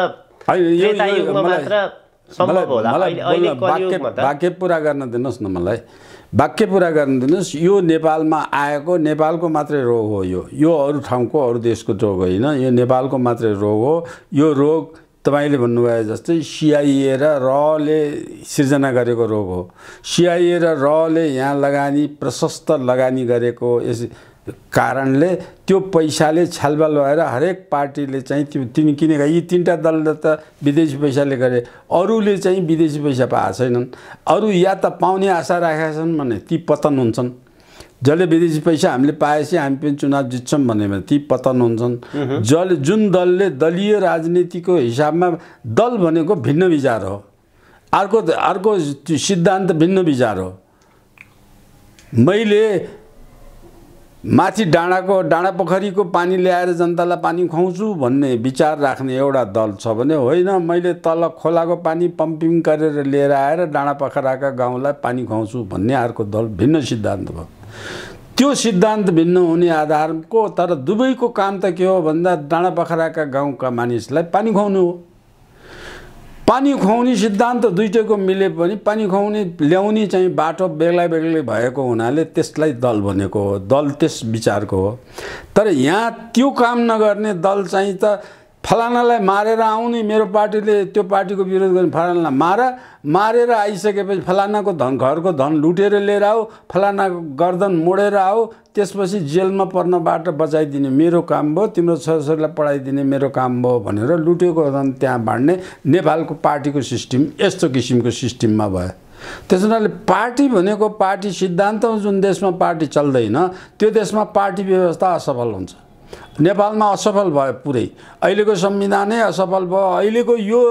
त्रेतायुगमा मात्र सम्भव होला। अहिले कलियुगमा त वाक्य पुरा गर्न दिनुहोस् न, मलाई वाक्य पुरा गर्न दिनुहोस्। यो नेपालमा आएको नेपालको मात्रै रोग हो। यो अरू ठाउँको अरू देशको रोग होइन, यो नेपालको मात्रै रोग हो। यो रोग तपाईँले भन्नुभयो जस्तै CIA र रले सिर्जना गरेको रोग हो। CIA र रले यहाँ लगानी प्रशस्त लगानी गरेको यस कारणले त्यो पैसाले छलबल भएर हरेक पार्टीले चाहिँ त्यो किनेका यी तीनटा दलले त विदेशी पैसाले गरे, अरूले चाहिँ विदेशी पैसा पाएको छैनन्। अरू या त पाउने आशा राखेका छन् भने ती पतन हुन्छन्। जसले विदेशी पैसा हामीले पाएपछि हामी पनि चुनाव जित्छौँ भने ती पतन हुन्छन्। जुन दलले दलीय राजनीतिको हिसाबमा दल भनेको भिन्न विचार हो, अर्को सिद्धान्त भिन्न विचार हो। मैले माथि डाँडा पोखरीको पानी ल्याएर जनतालाई पानी खुवाउँछु भन्ने विचार राख्ने एउटा दल छ भने, होइन मैले तल खोलाको पानी पम्पिङ गरेर लिएर आएर डाँडा पोखराका गाउँलाई पानी खुवाउँछु भन्ने अर्को दल, भिन्न सिद्धान्त भयो। त्यो सिद्धान्त भिन्न हुने आधारको, तर दुवैको काम त के हो भन्दा डाँडा पोखराका गाउँका मानिसलाई पानी खुवाउनु हो। पानी खुवाउने सिद्धान्त दुईटैको मिले पनि पानी खुवाउने ल्याउने चाहिँ बाटो बेग्लै बेग्लै भएको हुनाले त्यसलाई दल भनेको हो, दल त्यस विचारको हो। तर यहाँ त्यो काम नगर्ने दल चाहिँ त फलानालाई मारेर आउने, मेरो पार्टीले त्यो पार्टीको विरोध गर्ने, फलानालाई मारेर आइसकेपछि फलानाको धन, घरको धन लुटेर लिएर आऊ, फलानाको गर्दन मोडेर आऊ, त्यसपछि जेलमा पर्नबाट बचाइदिने मेरो काम भयो, तिम्रो छोराछोरीलाई पढाइदिने मेरो काम भयो भनेर लुटेको धन त्यहाँ बाँड्ने नेपालको पार्टीको सिस्टम यस्तो किसिमको सिस्टममा भयो। त्यस हुनाले पार्टी भनेको, पार्टी सिद्धान्त जुन देशमा पार्टी चल्दैन त्यो देशमा पार्टी व्यवस्था असफल हुन्छ। नेपालमा असफल भयो पुरै, अहिलेको संविधानै असफल भयो।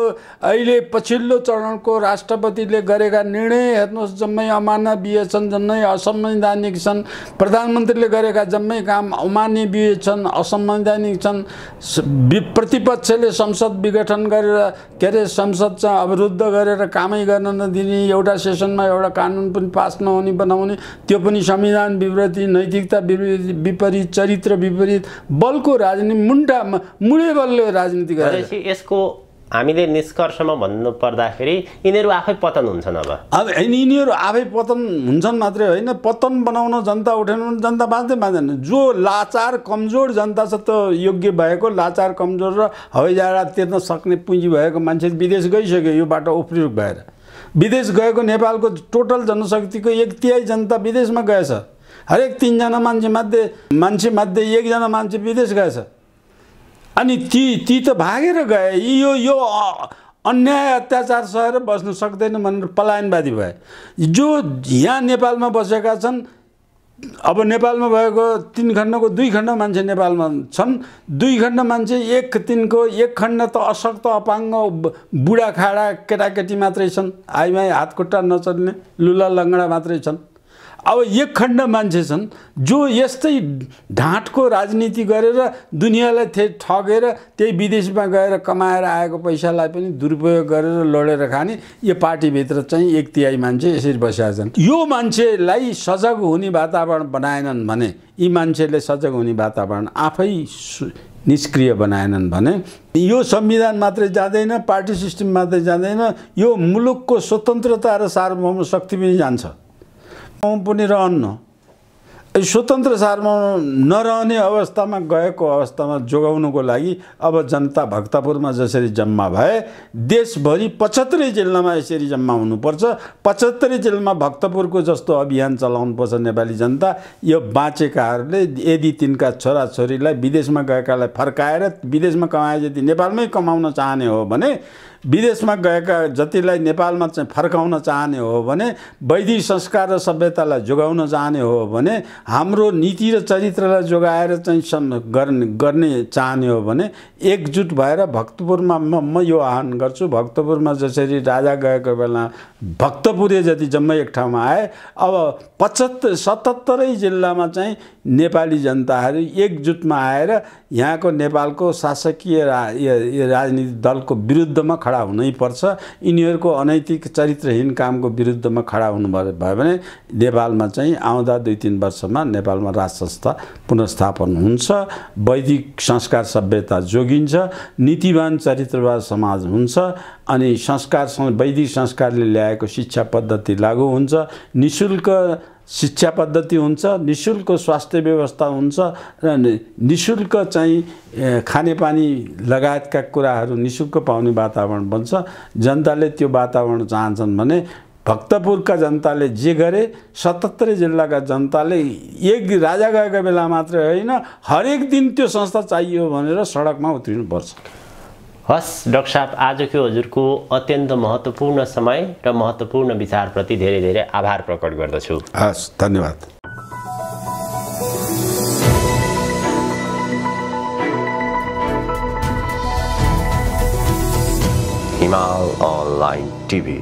अहिले पछिल्लो चरणको राष्ट्रपतिले गरेका निर्णय हेर्नुहोस्, जम्मै अमानवीय छन्, जम्मै असंवैधानिक छन्। प्रधानमन्त्रीले गरेका जम्मै काम अमानवीय छन्, असंवैधानिक छन्। प्रतिपक्षले संसद विघटन गरेर के अरे संसद चाहिँ अवरुद्ध गरेर कामै गर्न नदिने, एउटा सेसनमा एउटा कानुन पनि पास नहुने बनाउने, त्यो पनि संविधान विरोधी, नैतिकता विपरीत, चरित्र विपरीत, बलको राजनीति मुडे बलले राजनीति गरेर यसको हामीले निष्कर्षमा भन्नु पर्दाखेरि यिनीहरू आफै पतन हुन्छन्। अब यिनीहरू आफै पतन हुन्छन् मात्रै होइन, पतन बनाउन जनता उठेन, जनता बाँच्दैन। जो लाचार कमजोर जनता छ, त्यो योग्य भएको लाचार कमजोर र हवाईजहाज तिर्न सक्ने पुँजी भएको मान्छे विदेश गइसक्यो। यो बाटो उपयोग भएर विदेश गएको नेपालको टोटल जनशक्तिको 1/3 जनता विदेशमा गएछ। हरेक 3 जना मान्छे मध्ये 1 जना मान्छे विदेश गएछ। अनि ती त भागेर गए। यो अन्याय अत्याचार सहेर बस्न सक्दैन भनेर पलायनवादी भए। जो यहाँ नेपालमा बसेका छन्, अब नेपालमा भएको 3 खण्डको 2 खण्ड मान्छे नेपालमा छन्। 2 खण्ड मान्छे 1 खण्ड त अशक्त अपाङ्ग बुढाखाडा केटाकेटी मात्रै छन्, आइमाई हातखुट्टा नचल्ने लुला लङ्गडा मात्रै छन्। अब 1 खण्ड मान्छे छन् जो यस्तै ढाँटको राजनीति गरेर दुनियाँलाई ठगेर त्यही विदेशमा गएर कमाएर आएको पैसालाई पनि दुरुपयोग गरेर लडेर खाने यो पार्टीभित्र चाहिँ 1/3 मान्छे यसरी बसेका छन्। यो मान्छेलाई सजग हुने वातावरण बनाएनन् भने, यी मान्छेले सजग हुने वातावरण आफै निष्क्रिय बनाएनन् भने यो संविधान मात्रै जाँदैन, पार्टी सिस्टम मात्रै जाँदैन, यो मुलुकको स्वतन्त्रता र सार्वभौम शक्ति पनि जान्छ पनि रहन्न। स्वतन्त्र सार्वभौम नरहने अवस्थामा गएको अवस्थामा जोगाउनको लागि अब जनता भक्तपुरमा जसरी जम्मा भए, देशभरि 75 जिल्लामा यसरी जम्मा हुनुपर्छ। 75 जिल्लामा भक्तपुरको जस्तो अभियान चलाउनुपर्छ नेपाली जनता। यो बाँचेकाहरूले यदि तिनका छोराछोरीलाई विदेशमा गएकालाई फर्काएर विदेशमा कमाए जति नेपालमै कमाउन चाहने हो भने विदेशमा गएका जतिलाई नेपालमा चाहिँ फर्काउन चाहने हो भने, वैदिक संस्कार र सभ्यतालाई जोगाउन चाहने हो भने, हाम्रो नीति र चरित्रलाई जोगाएर चाहिँ गर्ने चाहने हो भने एकजुट भएर भक्तपुरमा म यो आह्वान गर्छु। भक्तपुरमा जसरी राजा गएको बेला भक्तपुरे जति जम्मै एक ठाउँमा आए, अब 77 जिल्लामा चाहिँ नेपाली जनताहरू एकजुटमा आएर यहाँको नेपालको शासकीय राजनीतिक दलको विरुद्धमा खडा हुनै पर्छ। यिनीहरूको अनैतिक चरित्रहीन कामको विरुद्धमा खडा हुनुभयो भने नेपालमा चाहिँ आउँदा 2-3 वर्षमा नेपालमा राज संस्था पुनर्स्थापन हुन्छ, वैदिक संस्कार सभ्यता जोगिन्छ, नीतिवान चरित्रवान समाज हुन्छ, अनि वैदिक संस्कारले ल्याएको शिक्षा पद्धति लागू हुन्छ, निःशुल्क शिक्षा पद्धति हुन्छ, निःशुल्क स्वास्थ्य व्यवस्था हुन्छ र निःशुल्क चाहिँ खानेपानी लगायतका कुराहरू निःशुल्क पाउने वातावरण बन्छ। जनताले त्यो वातावरण चाहन्छन् भने भक्तपुरका जनताले जे गरे 77 जिल्लाका जनताले एक राजा गएका बेला मात्रै होइन, हरेक दिन त्यो संस्था चाहियो भनेर सडकमा उत्रिनुपर्छ। हस् डाक्टर साहब, आजको हजुरको अत्यन्त महत्त्वपूर्ण समय र महत्त्वपूर्ण विचारप्रति धेरै धेरै आभार प्रकट गर्दछु। हस्, धन्यवाद। हिमाल अनलाइन टिभी।